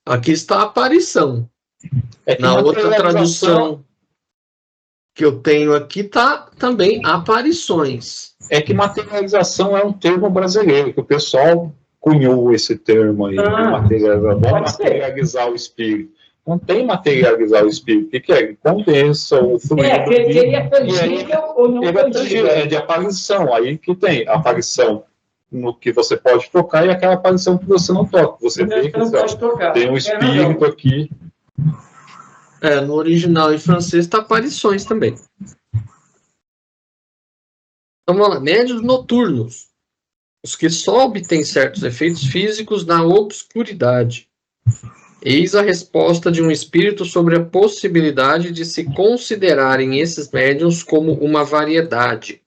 Aqui está a aparição. Na outra tradução que eu tenho aqui está também aparições. É que materialização é um termo brasileiro, que o pessoal cunhou esse termo aí, materializar o espírito. Não tem materializar o espírito. O que é? Condensa o fluido. Que ele é tangível ou não tangível. É de aparição. Aí que tem aparição no que você pode tocar e aquela aparição que você não toca. Você vê que tem um espírito aqui. No original em francês está aparições também. Então vamos lá. Médiuns noturnos. Os que só obtêm certos efeitos físicos na obscuridade. Eis a resposta de um espírito sobre a possibilidade de se considerarem esses médiuns como uma variedade.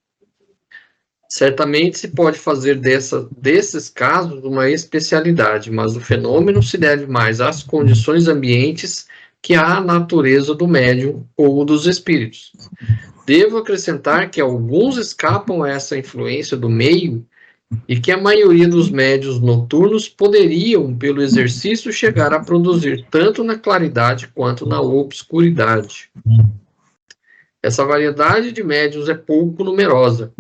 Certamente se pode fazer desses casos uma especialidade, mas o fenômeno se deve mais às condições ambientes que à natureza do médium ou dos espíritos. Devo acrescentar que alguns escapam a essa influência do meio e que a maioria dos médiuns noturnos poderiam, pelo exercício, chegar a produzir tanto na claridade quanto na obscuridade. Essa variedade de médiuns é pouco numerosa,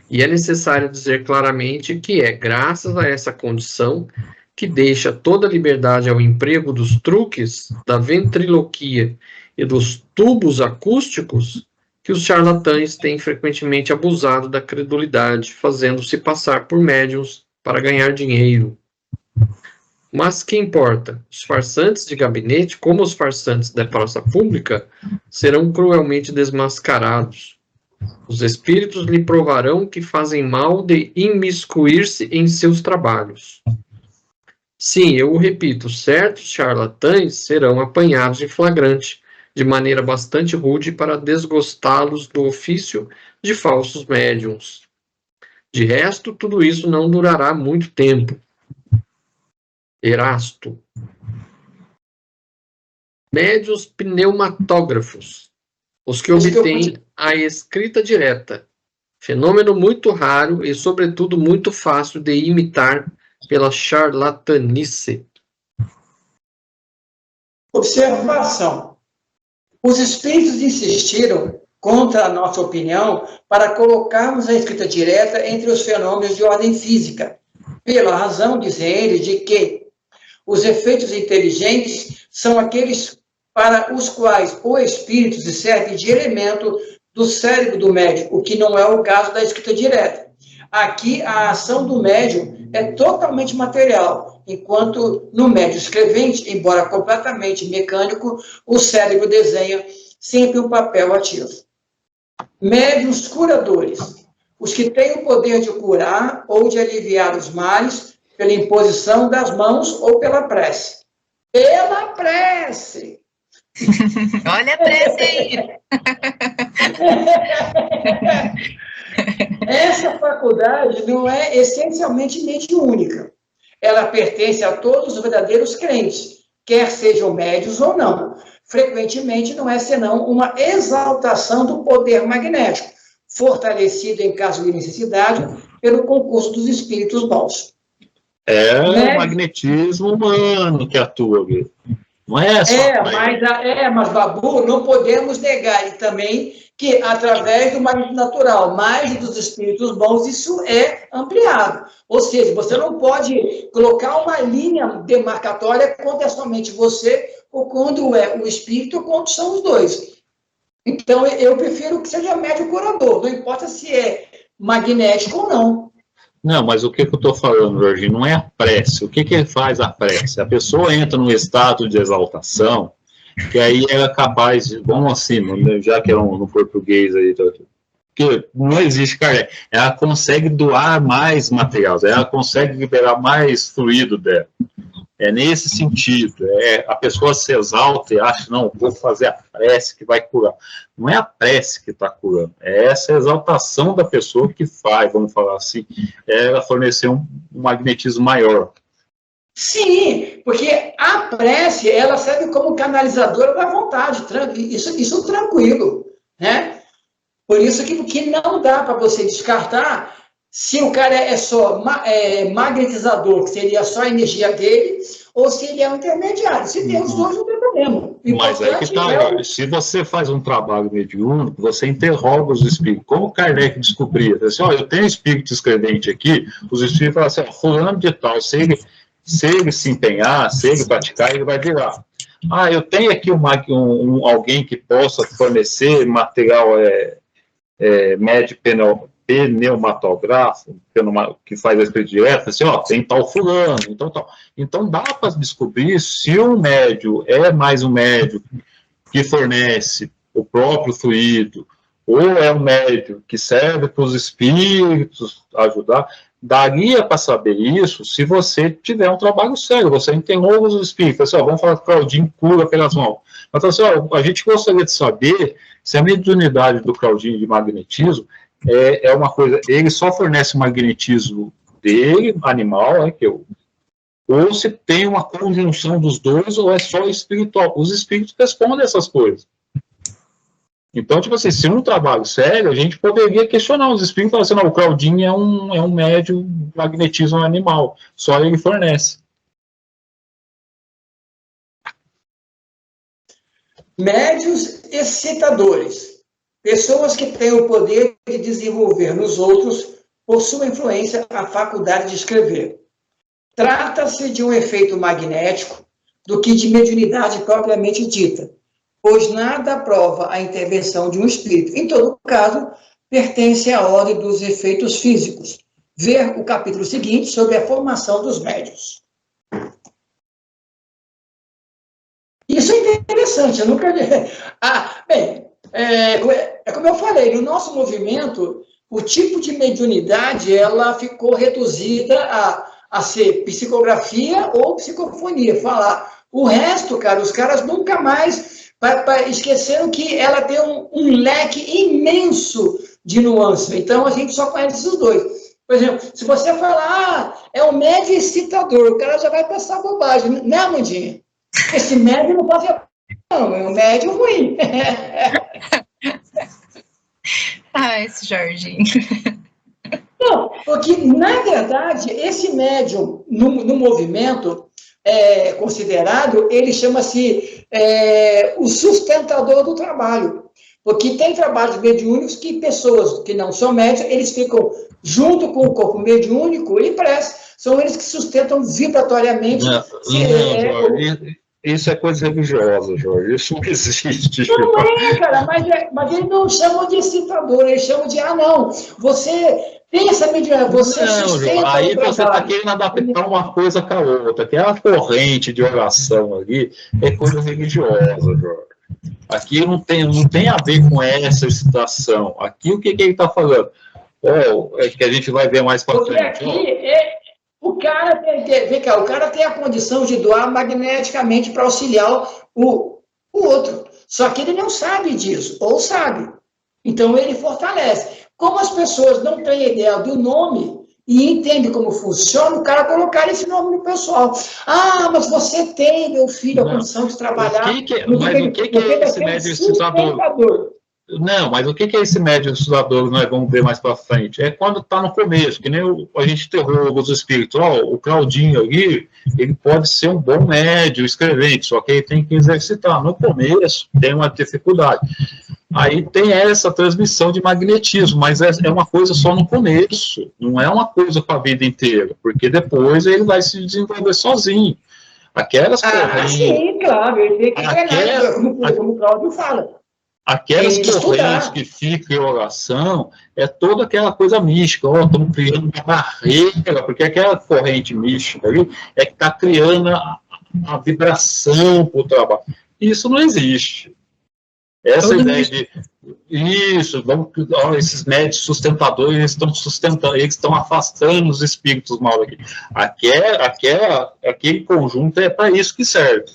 e é necessário dizer claramente que é graças a essa condição que deixa toda liberdade ao emprego dos truques, da ventriloquia e dos tubos acústicos, que os charlatães têm frequentemente abusado da credulidade, fazendo-se passar por médiuns para ganhar dinheiro. Mas que importa? Os farsantes de gabinete, como os farsantes da praça pública, serão cruelmente desmascarados. Os espíritos lhe provarão que fazem mal de imiscuir-se em seus trabalhos. Sim, eu o repito, certos charlatães serão apanhados em flagrante, de maneira bastante rude para desgostá-los do ofício de falsos médiuns. De resto, tudo isso não durará muito tempo. Erasto. Médiuns pneumatógrafos, os que obtêm a escrita direta, fenômeno muito raro e, sobretudo, muito fácil de imitar pela charlatanice. Observação. Os espíritos insistiram, contra a nossa opinião, para colocarmos a escrita direta entre os fenômenos de ordem física, pela razão, dizem eles, de que os efeitos inteligentes são aqueles para os quais o espírito se serve de elemento do cérebro do médium, o que não é o caso da escrita direta. Aqui, a ação do médium é totalmente material, enquanto no médium escrevente, embora completamente mecânico, o cérebro desenha sempre um papel ativo. Médiuns curadores, os que têm o poder de curar ou de aliviar os males pela imposição das mãos ou pela prece. Pela prece! Olha a prece aí! Essa faculdade não é essencialmente mediúnica. Ela pertence a todos os verdadeiros crentes, quer sejam médios ou não. Frequentemente não é senão uma exaltação do poder magnético, fortalecido em caso de necessidade pelo concurso dos espíritos bons. É o magnetismo humano que atua ali. Não é só mas, Babu, não podemos negar e também que, através do magnetismo natural, mais dos espíritos bons, isso é ampliado. Ou seja, você não pode colocar uma linha demarcatória quando é somente você, ou quando é o espírito, ou quando são os dois. Então, eu prefiro que seja médio curador, não importa se é magnético ou não. Não, mas o que eu estou falando, Jorginho, não é a prece. O que faz a prece? A pessoa entra num estado de exaltação, que aí ela é capaz de, vamos assim, já que é no português aí, que não existe, cara, ela consegue doar mais material, ela consegue liberar mais fluido dela. É nesse sentido, a pessoa se exalta e acha, não, vou fazer a prece que vai curar. Não é a prece que está curando, é essa exaltação da pessoa que faz, vamos falar assim, ela fornecer um magnetismo maior. Sim, porque a prece, ela serve como canalizadora da vontade, isso tranquilo, né? Por isso que não dá para você descartar se o cara é só magnetizador, que seria só a energia dele, ou se ele é um intermediário. Se tem os dois, não tem problema. Mas aí que está, se você faz um trabalho mediúnico, você interroga os espíritos. Como Kardec descobria? Assim, eu tenho espírito escrevente aqui, os espíritos falam assim, fulano de tal, se ele se empenhar, se ele praticar, ele vai virar. Eu tenho aqui alguém que possa fornecer material médio pneumatográfico, que faz a escrita direta, assim, tem tal fulano, então tal. Então dá para descobrir se um médio é mais um médio que fornece o próprio fluido, ou é um médio que serve para os espíritos ajudar. Daria para saber isso se você tiver um trabalho sério, você interroga os espíritos, vamos falar que o Claudinho cura pelas mãos. Mas assim, a gente gostaria de saber se a mediunidade do Claudinho de magnetismo é uma coisa, ele só fornece o magnetismo dele, animal, ou se tem uma conjunção dos dois, ou é só espiritual. Os espíritos respondem essas coisas. Então, tipo assim, se um trabalho sério, a gente poderia questionar os espíritos e falar assim, não, o Claudinho é um médium magnetismo animal, só ele fornece. Médios excitadores. Pessoas que têm o poder de desenvolver nos outros, por sua influência, a faculdade de escrever. Trata-se de um efeito magnético do que de mediunidade propriamente dita, pois nada prova a intervenção de um espírito. Em todo caso, pertence à ordem dos efeitos físicos. Ver o capítulo seguinte sobre a formação dos médiuns. Isso é interessante, eu nunca... como eu falei, no nosso movimento, o tipo de mediunidade, ela ficou reduzida a ser psicografia ou psicofonia, falar. O resto, cara, os caras nunca mais esqueceram que ela tem um leque imenso de nuances. Então, a gente só conhece esses dois. Por exemplo, se você falar, é um médio excitador, o cara já vai passar bobagem, né, Amandinha? Esse médio não pode... Não, é um médio ruim. Esse Jorginho. Não, porque, na verdade, esse médium, no movimento, considerado, ele chama-se o sustentador do trabalho. Porque tem trabalhos mediúnicos que pessoas que não são médias, eles ficam junto com o corpo mediúnico e são eles que sustentam vibratoriamente. Jorge, isso é coisa religiosa, Jorge. Isso não existe. Não é, cara, mas eles não chamam de excitador, eles chamam de, não, você tem essa mediunidade, você sustenta aí você está querendo adaptar uma coisa com a outra. Aquela corrente de oração ali é coisa religiosa, Jorge. Aqui não tem a ver com essa excitação. Aqui o que ele está falando? É que a gente vai ver mais para frente. Porque aqui, o cara tem a condição de doar magneticamente para auxiliar o outro. Só que ele não sabe disso, ou sabe. Então ele fortalece. Como as pessoas não têm ideia do nome e entendem como funciona, o cara colocar esse nome no pessoal. Mas você tem, meu filho, a condição de trabalhar. Mas o que é esse médium excitador? Não, mas o que é esse médium estudador que nós vamos ver mais para frente? É quando está no começo, que nem a gente interroga os espíritos. O Claudinho ali, ele pode ser um bom médium, escrevente, só que ele tem que exercitar. No começo, tem uma dificuldade. Aí tem essa transmissão de magnetismo, mas é uma coisa só no começo, não é uma coisa para a vida inteira, porque depois ele vai se desenvolver sozinho. Aquelas correntes... Sim, claro, ele tem que treinar, como o Cláudio fala. Aquelas correntes que ficam em oração, é toda aquela coisa mística. Estamos criando uma barreira, porque aquela corrente mística ali é que está criando a vibração para o trabalho. Isso não existe. Essa ideia de... Isso, esses médios sustentadores, eles estão sustentando, eles estão afastando os espíritos mal aqui. Aquele conjunto é para isso que serve.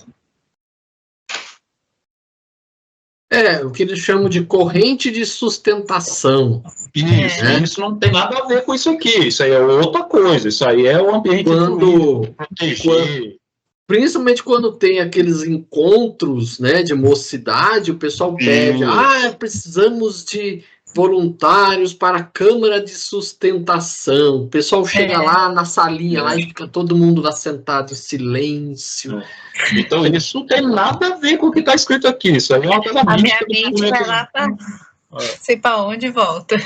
O que eles chamam de corrente de sustentação. Isso não tem nada a ver com isso aqui. Isso aí é outra coisa. Isso aí é o ambiente proteger. Principalmente quando tem aqueles encontros, né, de mocidade, o pessoal pede, precisamos de voluntários para a Câmara de Sustentação. O pessoal chega lá na salinha lá e fica todo mundo lá sentado em silêncio. Então, isso não tem nada a ver com o que está escrito aqui. Isso aí é uma coisa mística. A minha mente vai lá para sei para onde e volta.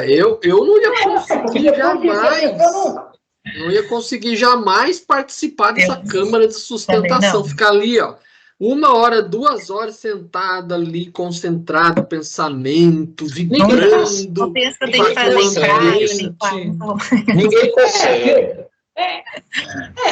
Eu não ia conseguir jamais. Não ia conseguir jamais participar dessa Câmara de Sustentação. Ficar ali, 1 hora, 2 horas sentada ali, concentrado, pensamento, vibrando. Ninguém consegue.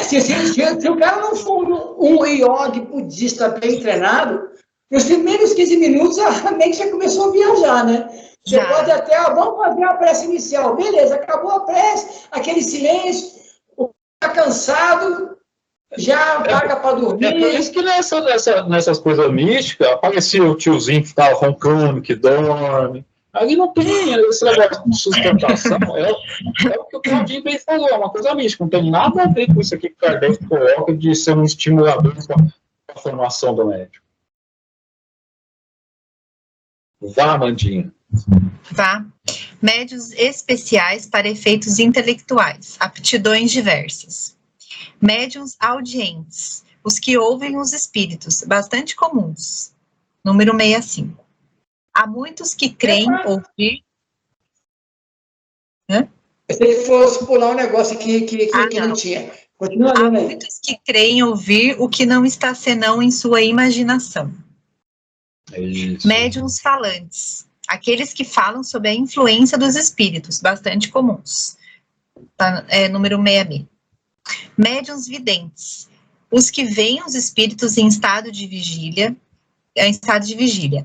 Se o cara não for um yogi budista bem treinado, nos primeiros 15 minutos a mente já começou a viajar, né? Você pode até, vamos fazer a prece inicial. Beleza, acabou a prece, aquele silêncio, o cara cansado, já paga para dormir. É por isso que nessas coisas místicas, aparecia o tiozinho que ficava roncando, que dorme. Ali não tem esse negócio de sustentação. É o que o Claudinho bem falou, é uma coisa mística. Não tem nada a ver com isso aqui que o Kardec coloca de ser um estimulador para a formação do médium. Vá, Mandinha. Vá. Médiuns especiais para efeitos intelectuais, aptidões diversas. Médiuns audientes, os que ouvem os espíritos, bastante comuns. Número 65. Há muitos que creem ouvir... Pensei que fosse pular um negócio que não tinha. Continua Há muitos que creem ouvir o que não está senão em sua imaginação. Médiuns falantes, aqueles que falam sobre a influência dos espíritos, bastante comuns. Número 66. Médiuns videntes, os que veem os espíritos em estado de vigília.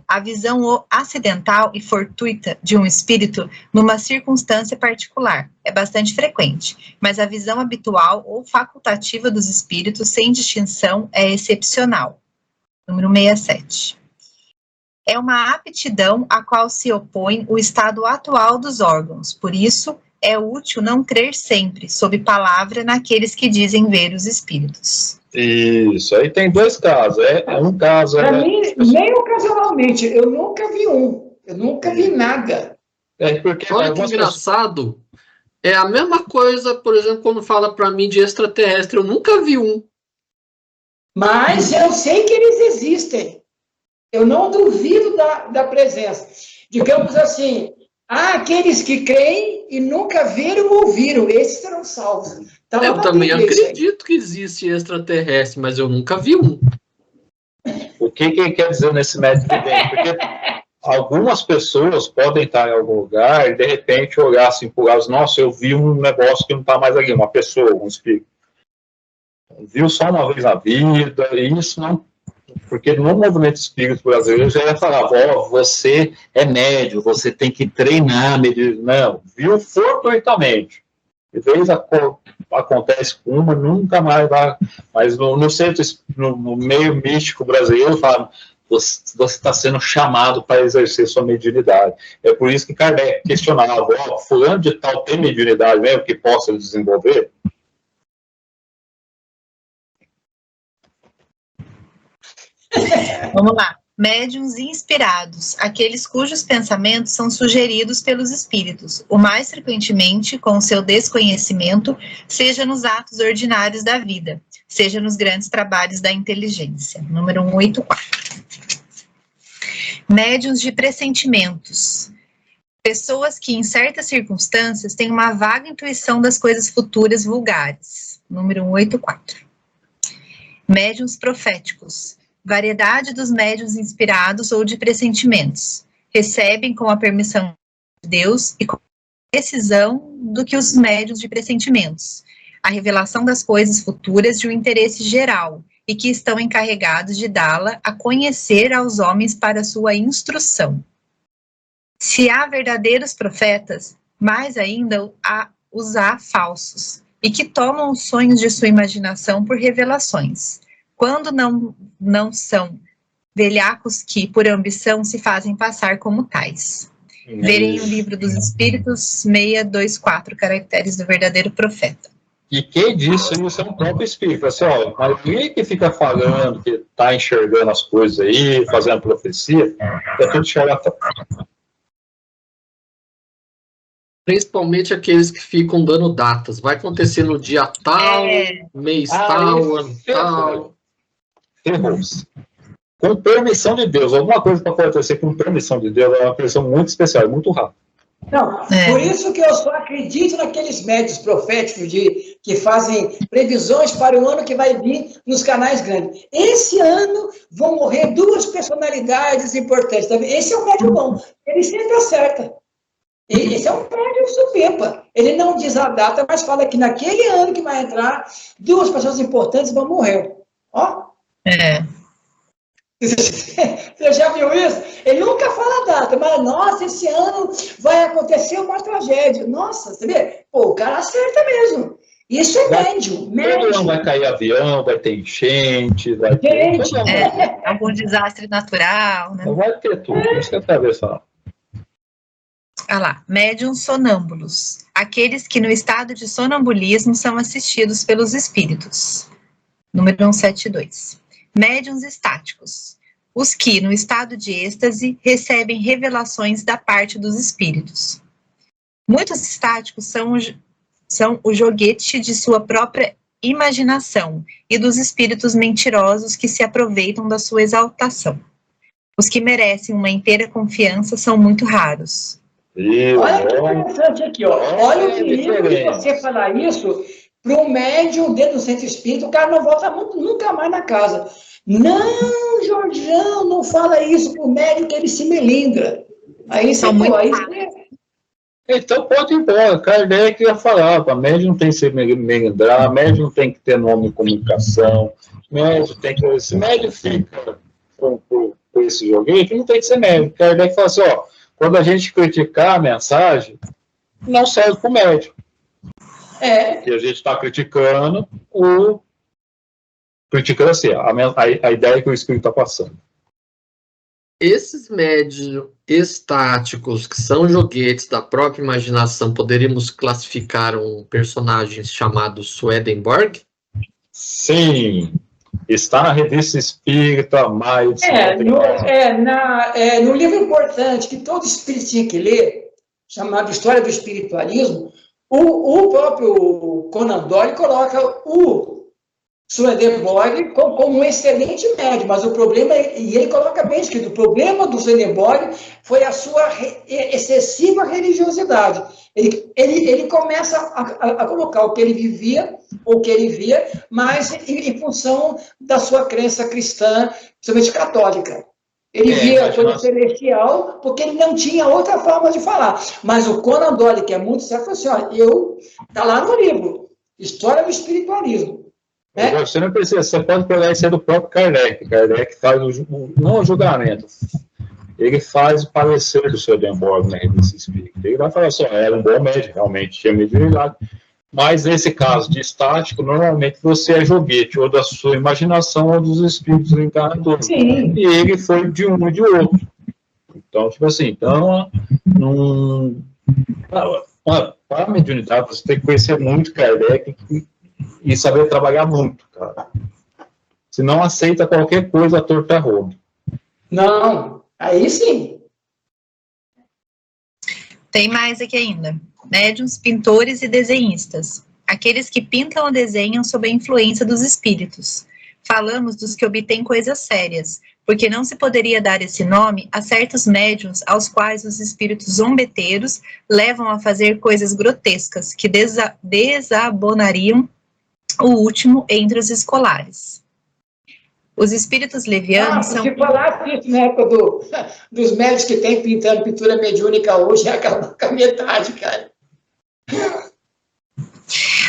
A visão acidental e fortuita de um espírito numa circunstância particular é bastante frequente, mas a visão habitual ou facultativa dos espíritos sem distinção é excepcional. Número 67. É uma aptidão a qual se opõe o estado atual dos órgãos, por isso é útil não crer sempre, sob palavra, naqueles que dizem ver os espíritos. Isso, aí tem 2 casos. Um caso... Para mim, nem ocasionalmente, eu nunca vi eu nunca vi nada. Porque olha que engraçado, é a mesma coisa, por exemplo, quando fala para mim de extraterrestre, eu nunca vi um. Mas eu sei que eles existem. Eu não duvido da presença. Digamos assim, há aqueles que creem e nunca viram ou ouviram, esses serão salvos. Então, eu também acredito que existe extraterrestre, mas eu nunca vi um. O que quer dizer nesse método de bem? Porque algumas pessoas podem estar em algum lugar e, de repente, olhar assim por lado, nossa, eu vi um negócio que não está mais aqui, uma pessoa, um espírito. Viu só uma vez na vida, e isso não... Porque no movimento espírita brasileiro já ia falar, você é médio, você tem que treinar, não, viu fortuitamente. E vez acontece com uma, nunca mais vai. Mas no centro, no meio místico brasileiro, falam, você está sendo chamado para exercer sua mediunidade. É por isso que Kardec questionava, fulano de tal tem mediunidade mesmo que possa desenvolver? Vamos lá. Médiuns inspirados, aqueles cujos pensamentos são sugeridos pelos espíritos, o mais frequentemente com o seu desconhecimento, seja nos atos ordinários da vida, seja nos grandes trabalhos da inteligência. Número 184. Médiuns de pressentimentos. Pessoas que, em certas circunstâncias, têm uma vaga intuição das coisas futuras vulgares. Número 184. Médiuns proféticos. Variedade dos médiuns inspirados ou de pressentimentos. Recebem com a permissão de Deus e com a decisão do que os médiuns de pressentimentos. A revelação das coisas futuras de um interesse geral e que estão encarregados de dá-la a conhecer aos homens para sua instrução. Se há verdadeiros profetas, mais ainda os há falsos, e que tomam os sonhos de sua imaginação por revelações. Quando não são velhacos que, por ambição, se fazem passar como tais. Verem o Livro dos Espíritos, 624, Caracteres do Verdadeiro Profeta. E quem disse isso é o próprio Espírito. Assim, mas ninguém que fica falando que está enxergando as coisas aí, fazendo profecia, é tudo charlatão. Principalmente aqueles que ficam dando datas. Vai acontecer no dia tal, mês tal, ano tal. Errou-se. Com permissão de Deus. Alguma coisa para acontecer com permissão de Deus é uma permissão muito especial, muito rápida. Não, por isso que eu só acredito naqueles médios proféticos que fazem previsões para o ano que vai vir nos canais grandes. Esse ano vão morrer 2 personalidades importantes. Esse é um médio bom. Ele sempre acerta. E esse é um médium supimpa. Ele não diz a data, mas fala que naquele ano que vai entrar, 2 pessoas importantes vão morrer. Ó. Você já viu isso? Ele nunca fala a data, mas, nossa, esse ano vai acontecer uma tragédia. Nossa, você vê? Pô, o cara acerta mesmo. Isso é médium. Não vai cair avião, vai ter enchente, vai ter... algum desastre natural, né? Vai ter tudo, isso que eu quero ver falar. Olha lá, médiuns sonâmbulos. Aqueles que no estado de sonambulismo são assistidos pelos espíritos. Número 172. Médiuns estáticos. Os que, no estado de êxtase, recebem revelações da parte dos espíritos. Muitos estáticos são o joguete de sua própria imaginação e dos espíritos mentirosos que se aproveitam da sua exaltação. Os que merecem uma inteira confiança são muito raros. Olha que interessante aqui, ó. Olha o perigo de você falar isso para um médium dentro do centro espírita, o cara não volta nunca mais na casa. Não, Jorjão, não fala isso para o médium que ele se melindra. Aí você Então pode ir embora. Kardec ia falar, a médium tem que se melindrar, médium tem que ter nome de comunicação, médium tem que... Se médium fica por esse joguete, não tem que ser médium. Kardec fala assim, quando a gente criticar a mensagem, não serve para o médium. Porque a gente está criticando assim, a ideia que o espírito está passando. Esses médios estáticos, que são joguetes da própria imaginação, poderíamos classificar um personagem chamado Swedenborg? Sim, está na Revista Espírita, mais... no livro importante que todo espírito tinha que ler, chamado História do Espiritualismo, o próprio Conan Doyle coloca Swedenborg como um excelente médium, mas o problema, e ele coloca bem escrito, o problema do Swedenborg foi a sua excessiva religiosidade. Ele começa a colocar o que ele vivia, ou o que ele via, mas em função da sua crença cristã, principalmente católica. Ele via a coisa celestial, porque ele não tinha outra forma de falar. Mas o Conan Doyle, que é muito sério, falou assim, olha, está lá no livro, História do Espiritualismo. Você não precisa, você pode pegar isso aí do próprio Kardec. Kardec faz não o julgamento, ele faz o parecer do Swedenborg na revista espírita. Ele vai falar assim, era um bom médico, realmente tinha mediunidade, mas nesse caso de estático, normalmente você é joguete, ou da sua imaginação, ou dos espíritos encarnadores. Sim. E ele foi de um e de outro. Então, tipo assim, para a mediunidade, você tem que conhecer muito Kardec e saber trabalhar muito, cara. Se não aceita qualquer coisa, a torta roda. Não, aí sim. Tem mais aqui ainda. Médiuns, pintores e desenhistas. Aqueles que pintam ou desenham sob a influência dos espíritos. Falamos dos que obtêm coisas sérias, porque não se poderia dar esse nome a certos médiuns aos quais os espíritos zombeteiros levam a fazer coisas grotescas, que desabonariam o último entre os escolares. Os espíritos levianos são... Se falasse isso na época dos médicos que tem pintando pintura mediúnica hoje, acaba com a metade, cara.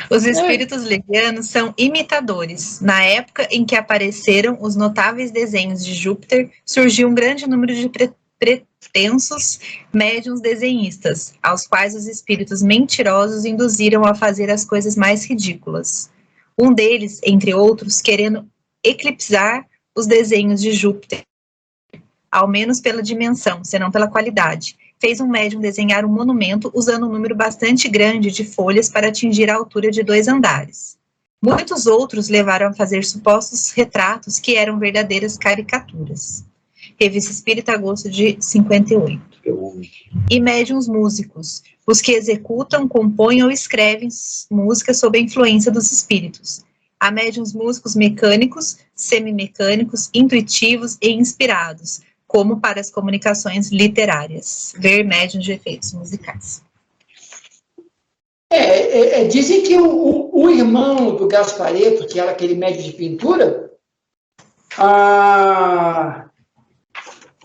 Os espíritos levianos são imitadores. Na época em que apareceram os notáveis desenhos de Júpiter, surgiu um grande número de pretensos médiuns desenhistas, aos quais os espíritos mentirosos induziram a fazer as coisas mais ridículas. Um deles, entre outros, querendo eclipsar os desenhos de Júpiter, ao menos pela dimensão, senão pela qualidade. Fez um médium desenhar um monumento usando um número bastante grande de folhas para atingir a altura de 2 andares. Muitos outros levaram a fazer supostos retratos que eram verdadeiras caricaturas. Revista Espírita, agosto de 58. E médiuns músicos, os que executam, compõem ou escrevem música sob a influência dos espíritos. Há médiuns músicos mecânicos, semimecânicos, intuitivos e inspirados, como para as comunicações literárias. Ver médiuns de efeitos musicais. Dizem que o irmão do Gasparetto, que era aquele médium de pintura,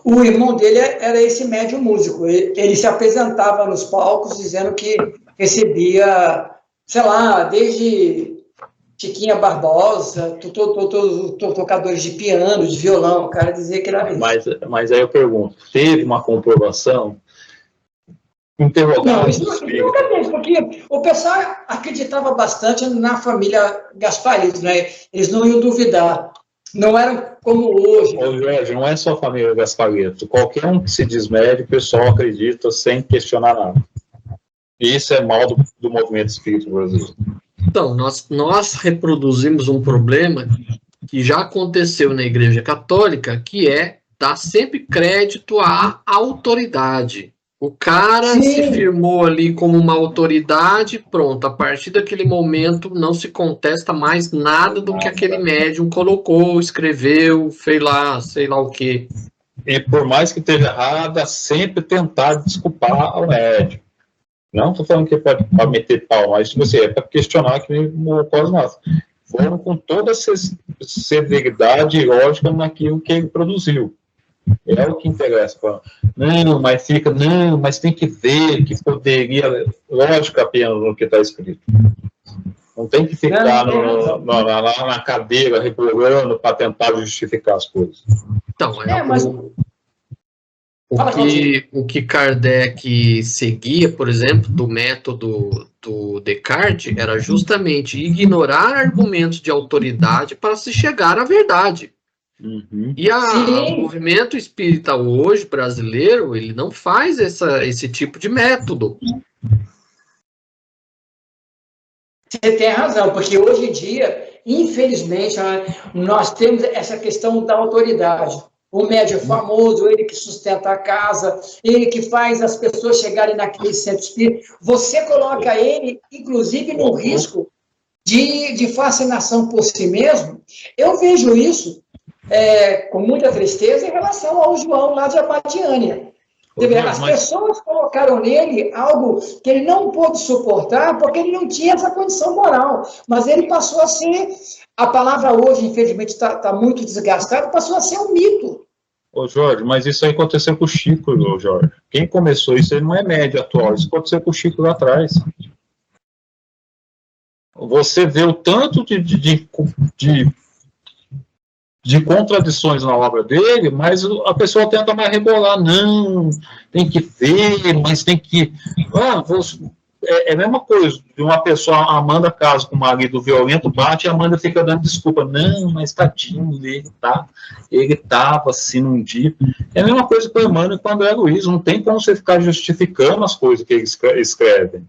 o irmão dele era esse médium músico. Ele se apresentava nos palcos dizendo que recebia, sei lá, desde Chiquinha Barbosa, tocadores de piano, de violão, o cara dizia que era isso. Mas aí eu pergunto, teve uma comprovação? Não, isso nunca teve, porque o pessoal acreditava bastante na família Gasparetto, né? Eles não iam duvidar. Não eram como hoje. Ô, Jorge, não é só a família Gasparetto. Qualquer um que se diz médium, o pessoal acredita sem questionar nada. E isso é mal do movimento espírita brasileiro. Então, nós reproduzimos um problema que já aconteceu na Igreja Católica, que é dar sempre crédito à autoridade. O cara se firmou ali como uma autoridade, pronto, a partir daquele momento não se contesta mais nada do que aquele médium colocou, escreveu, fez lá, sei lá o quê. E por mais que esteja errada, sempre tentar desculpar o médium. Não estou falando que é para meter pau, mas é para questionar que o Cosmos. Foram com toda a severidade e lógica naquilo que ele produziu. É o que interessa. Mas tem que ver que poderia, lógico, apenas no que está escrito. Não tem que ficar na cadeira rebolando para tentar justificar as coisas. Então, o que Kardec seguia, por exemplo, do método do Descartes, era justamente ignorar argumentos de autoridade para se chegar à verdade. Uhum. E o movimento espírita hoje, brasileiro, ele não faz esse tipo de método. Você tem razão, porque hoje em dia, infelizmente, nós temos essa questão da autoridade. O médium famoso, ele que sustenta a casa, ele que faz as pessoas chegarem naquele centro espírita. Você coloca ele, inclusive, no risco de fascinação por si mesmo. Eu vejo isso com muita tristeza em relação ao João lá de Abadiânia. As pessoas colocaram nele algo que ele não pôde suportar porque ele não tinha essa condição moral. Mas ele passou a ser, a palavra hoje, infelizmente, está muito desgastada, passou a ser um mito. Ô Jorge, mas isso aí aconteceu com o Chico, ô Jorge. Quem começou isso aí não é médio atual, isso aconteceu com o Chico lá atrás. Você vê o tanto de contradições na obra dele, mas a pessoa tenta mais rebolar. Não, tem que ver, mas tem que... É a mesma coisa, de uma pessoa, a Amanda casa com o marido violento, bate e a Amanda fica dando desculpa. Não, mas tadinho, ele estava assim num dia. É a mesma coisa com o Emmanuel e com o André Luiz, não tem como você ficar justificando as coisas que eles escrevem.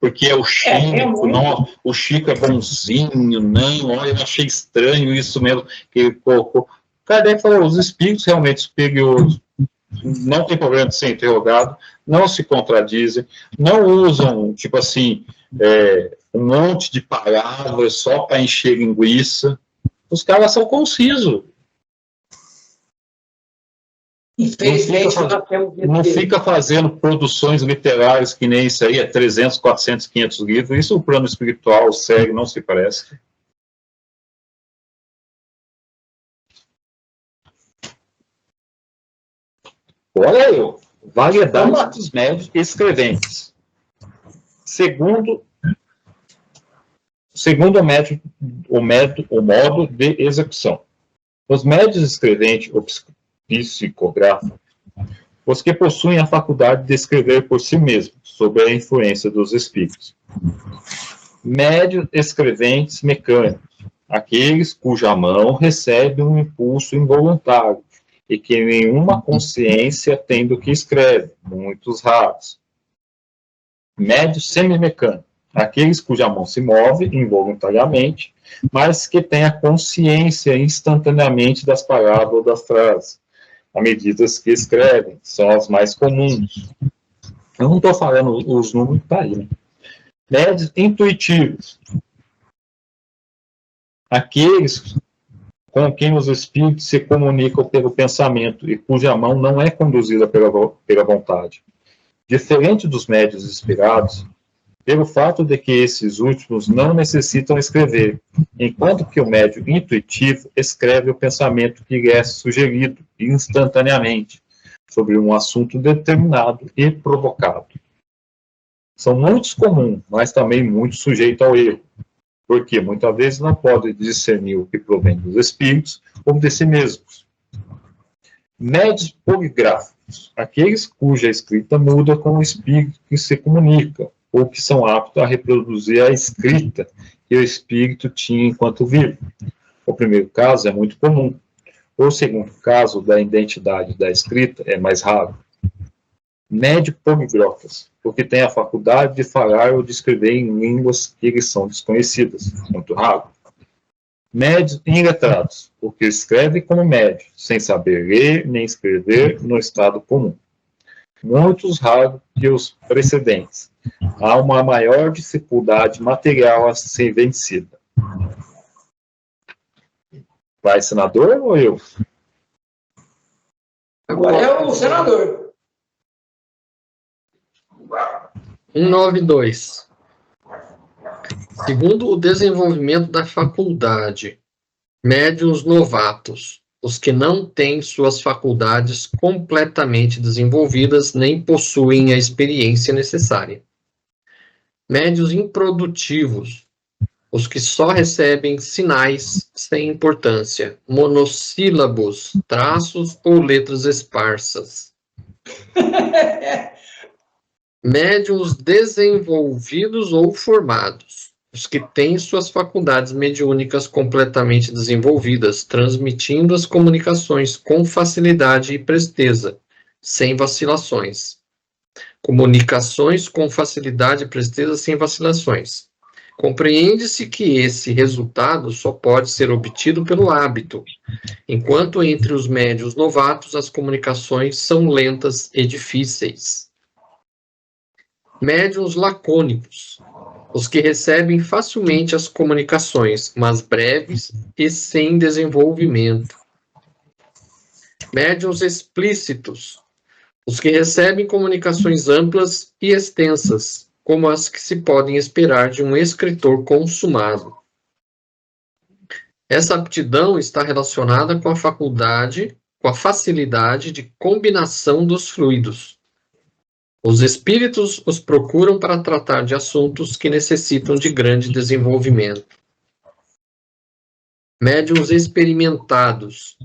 Porque é o Chico, não, o Chico é bonzinho, não, olha, eu achei estranho isso mesmo que ele colocou. Kardec falou, os espíritos realmente superiores não tem problema de ser interrogado, não se contradizem, não usam, tipo assim, um monte de palavras só para encher linguiça. Os caras são concisos. Não fica fazendo produções literárias que nem isso aí, 300, 400, 500 livros. Isso o plano espiritual, sério, não se parece. Olha aí, variedade dos médios escreventes. Segundo o modo de execução. Os médios escreventes ou psicógrafos, os que possuem a faculdade de escrever por si mesmos, sob a influência dos espíritos. Médios escreventes mecânicos, aqueles cuja mão recebe um impulso involuntário, e que nenhuma consciência tem do que escreve, muitos raros. Médios semimecânicos, aqueles cuja mão se move involuntariamente, mas que têm a consciência instantaneamente das palavras ou das frases, à medida que escrevem, são as mais comuns. Eu não estou falando os números que estão aí, né? Médios intuitivos, aqueles com quem os espíritos se comunicam pelo pensamento e cuja mão não é conduzida pela vontade. Diferente dos médios inspirados, pelo fato de que esses últimos não necessitam escrever, enquanto que o médio intuitivo escreve o pensamento que lhe é sugerido instantaneamente sobre um assunto determinado e provocado. São muito comuns, mas também muito sujeitos ao erro, porque muitas vezes não podem discernir o que provém dos espíritos ou de si mesmos. Médios poligráficos, aqueles cuja escrita muda com o espírito que se comunica, ou que são aptos a reproduzir a escrita que o espírito tinha enquanto vivo. O primeiro caso é muito comum. O segundo caso, da identidade da escrita, é mais raro. Médio poliglofas, porque tem a faculdade de falar ou de escrever em línguas que lhes são desconhecidas, muito raro. Médios iletrados, porque escreve como médio, sem saber ler nem escrever no estado comum. Muitos raros que os precedentes. Há uma maior dificuldade material a ser vencida. Vai, senador, ou eu? Agora é o senador. 192. Segundo o desenvolvimento da faculdade, médiuns novatos, os que não têm suas faculdades completamente desenvolvidas nem possuem a experiência necessária. Médiuns improdutivos, os que só recebem sinais sem importância, monossílabos, traços ou letras esparsas. Médiuns desenvolvidos ou formados, os que têm suas faculdades mediúnicas completamente desenvolvidas, transmitindo as comunicações com facilidade e presteza, sem vacilações. Comunicações com facilidade e presteza, sem vacilações. Compreende-se que esse resultado só pode ser obtido pelo hábito, enquanto entre os médiuns novatos as comunicações são lentas e difíceis. Médiuns lacônicos, os que recebem facilmente as comunicações, mas breves e sem desenvolvimento. Médiuns explícitos, os que recebem comunicações amplas e extensas, como as que se podem esperar de um escritor consumado. Essa aptidão está relacionada com a facilidade de combinação dos fluidos. Os espíritos os procuram para tratar de assuntos que necessitam de grande desenvolvimento. Médiuns experimentados.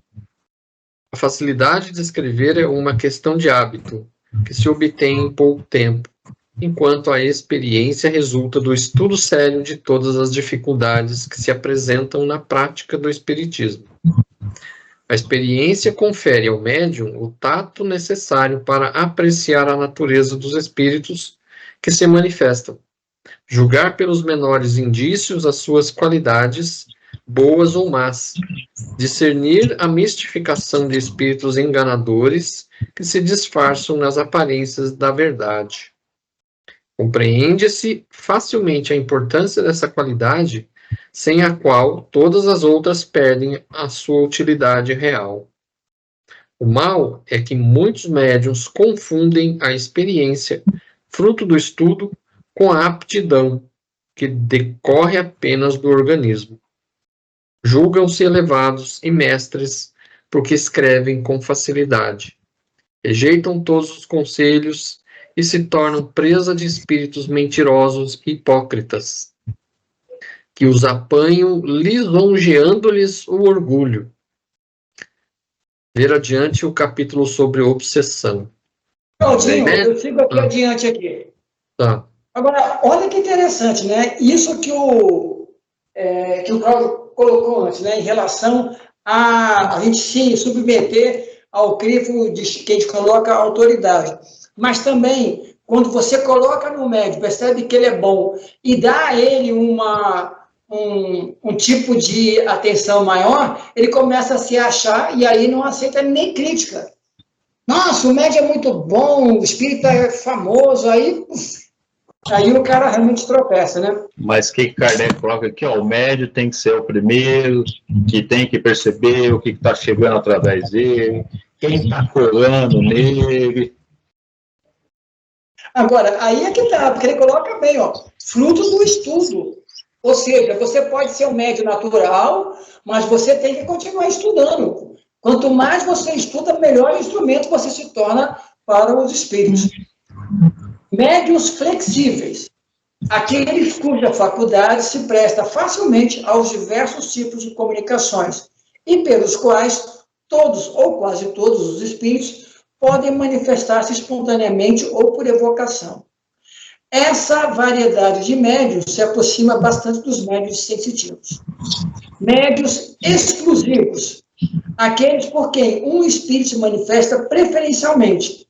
A facilidade de escrever é uma questão de hábito, que se obtém em pouco tempo, enquanto a experiência resulta do estudo sério de todas as dificuldades que se apresentam na prática do espiritismo. A experiência confere ao médium o tato necessário para apreciar a natureza dos espíritos que se manifestam, julgar pelos menores indícios as suas qualidades, boas ou más, discernir a mistificação de espíritos enganadores que se disfarçam nas aparências da verdade. Compreende-se facilmente a importância dessa qualidade, sem a qual todas as outras perdem a sua utilidade real. O mal é que muitos médiuns confundem a experiência, fruto do estudo, com a aptidão, que decorre apenas do organismo. Julgam-se elevados e mestres porque escrevem com facilidade. Rejeitam todos os conselhos e se tornam presa de espíritos mentirosos e hipócritas, que os apanham lisonjeando-lhes o orgulho. Ver adiante o capítulo sobre obsessão. Prontinho, eu sigo aqui adiante aqui. Tá. Agora, olha que interessante, né? Isso que o Cláudio colocou antes, né? Em relação a gente se submeter ao crivo de que a gente coloca a autoridade. Mas também, quando você coloca no médium, percebe que ele é bom e dá a ele um tipo de atenção maior, ele começa a se achar e aí não aceita nem crítica. Nossa, o médium é muito bom, o espírito é famoso, aí o cara realmente tropeça, né? Mas o que Kardec coloca aqui, ó, o médium tem que ser o primeiro, que tem que perceber o que está chegando através dele, quem está colando nele. Agora, aí é que tá, porque ele coloca bem, ó, fruto do estudo. Ou seja, você pode ser um médium natural, mas você tem que continuar estudando. Quanto mais você estuda, melhor instrumento você se torna para os espíritos. Médiuns flexíveis. Aqueles cuja faculdade se presta facilmente aos diversos tipos de comunicações e pelos quais todos ou quase todos os espíritos podem manifestar-se espontaneamente ou por evocação. Essa variedade de médiuns se aproxima bastante dos médiuns sensitivos. Médiuns exclusivos, aqueles por quem um espírito se manifesta preferencialmente,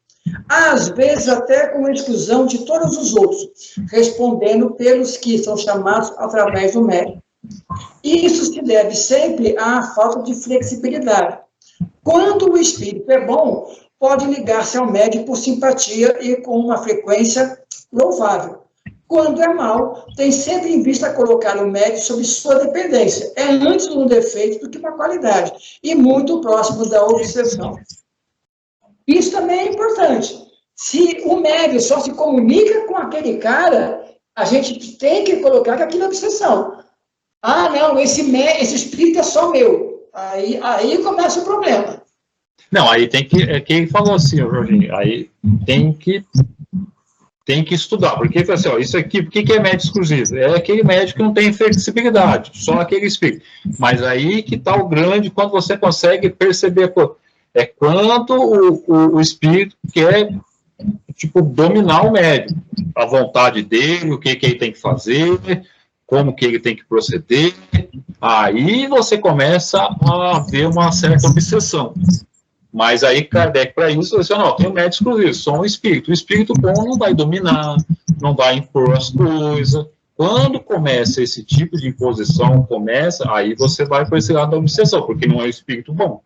às vezes até com exclusão de todos os outros, respondendo pelos que são chamados através do médium. Isso se deve sempre à falta de flexibilidade. Quando o espírito é bom, pode ligar-se ao médium por simpatia e com uma frequência louvável. Quando é mal, tem sempre em vista colocar o médium sob sua dependência. É antes um defeito do que uma qualidade, e muito próximo da obsessão. Isso também é importante. Se o médium só se comunica com aquele cara, a gente tem que colocar que aquilo é obsessão. Ah, não, esse espírito é só meu. Aí começa o problema. Não, aí tem que, é que ele falou assim, Jorginho, aí tem que estudar, porque assim, ó, isso aqui, por que é médico exclusivo? É aquele médico que não tem flexibilidade, só aquele espírito. Mas aí que está o grande, quando você consegue perceber, é quando o espírito quer, tipo, dominar o médium, a vontade dele, o que ele tem que fazer, como que ele tem que proceder, aí você começa a ver uma certa obsessão. Mas aí Kardec, para isso, você não, tem um médico exclusivo, só um espírito. O espírito bom não vai dominar, não vai impor as coisas. Quando começa esse tipo de imposição, aí você vai para esse lado da obsessão, porque não é o espírito bom.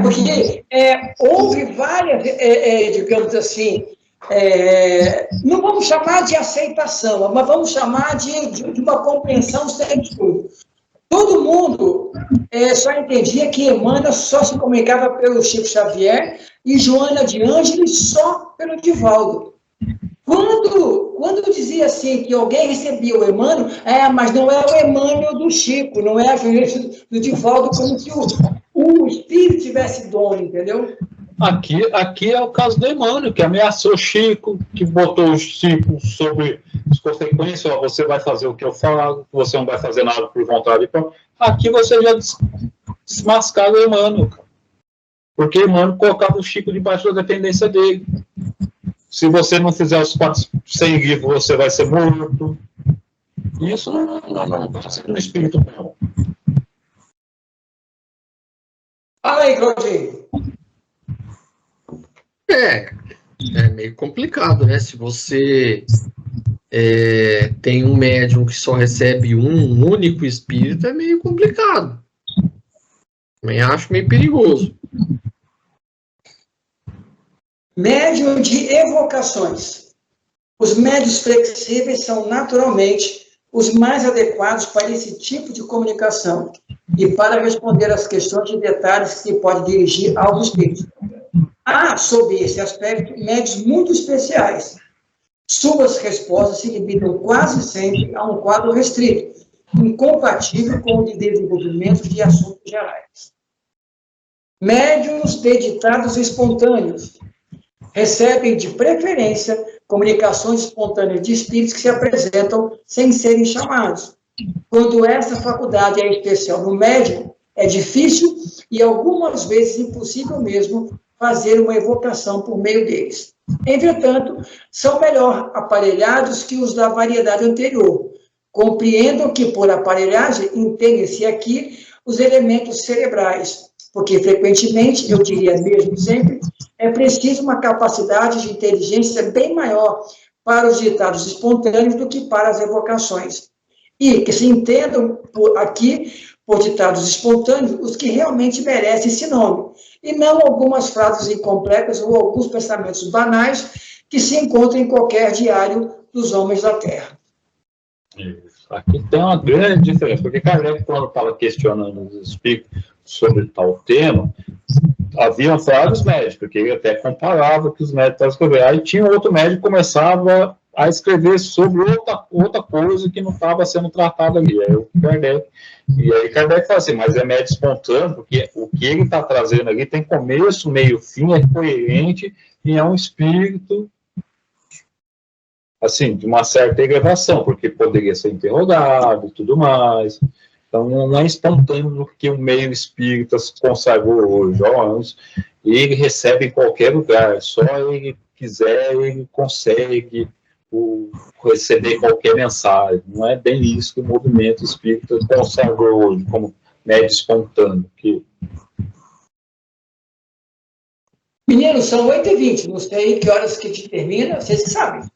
Porque houve várias, digamos assim, não vamos chamar de aceitação, mas vamos chamar de uma compreensão sem estudo. Todo mundo só entendia que Emmanuel só se comunicava pelo Chico Xavier e Joana de Ângeles só pelo Divaldo. Quando dizia assim que alguém recebia o Emmanuel, mas não é o Emmanuel do Chico, não é a vivência do Divaldo, como se o espírito tivesse dono, entendeu? Aqui é o caso do Emmanuel, que ameaçou o Chico, que botou o Chico sobre as consequências, você vai fazer o que eu falo, você não vai fazer nada por vontade. Aqui você já desmascara o Emmanuel, porque Emmanuel colocava o Chico debaixo da dependência dele. Se você não fizer os 400 livros, você vai ser morto. Isso não é um espírito bom. Fala aí, Claudinho. É meio complicado, né? Se você tem um médium que só recebe um único espírito, é meio complicado. Também acho meio perigoso. Médium de evocações. Os médiuns flexíveis são naturalmente os mais adequados para esse tipo de comunicação e para responder às questões de detalhes que se pode dirigir aos espíritos. Há, sob esse aspecto, médiuns muito especiais. Suas respostas se limitam quase sempre a um quadro restrito, incompatível com o de desenvolvimento de assuntos gerais. Médiuns deditados espontâneos recebem, de preferência, comunicações espontâneas de espíritos que se apresentam sem serem chamados. Quando essa faculdade é especial no médium, é difícil e algumas vezes impossível mesmo fazer uma evocação por meio deles. Entretanto, são melhor aparelhados que os da variedade anterior. Compreendam que, por aparelhagem, entendem-se aqui os elementos cerebrais, porque, frequentemente, eu diria mesmo sempre, é preciso uma capacidade de inteligência bem maior para os ditados espontâneos do que para as evocações. E que se entendam por ditados espontâneos, os que realmente merecem esse nome, e não algumas frases incompletas ou alguns pensamentos banais que se encontram em qualquer diário dos homens da Terra. Aqui tem uma grande diferença, porque Kardec, quando estava questionando os espíritos sobre tal tema, haviam vários médicos, porque ele até comparava que os médicos estavam escrevendo. Aí tinha outro médico que começava a escrever sobre outra coisa que não estava sendo tratada ali. Aí Kardec fala assim, mas é médio espontâneo, porque o que ele está trazendo ali tem começo, meio, fim, é coerente e é um espírito, assim, de uma certa elevação, porque poderia ser interrogado e tudo mais. Então, não é espontâneo do que o meio espírita se consagrou hoje, e ele recebe em qualquer lugar, só ele quiser, ele consegue receber qualquer mensagem. Não é bem isso que o movimento espírita consagrou hoje, como médio espontâneo. Meninos, são 8h20, não sei que horas que te termina, vocês que sabem.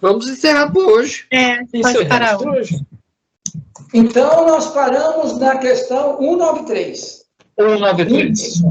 Vamos encerrar por hoje. Pode parar hoje. Então, nós paramos na questão 193. 193.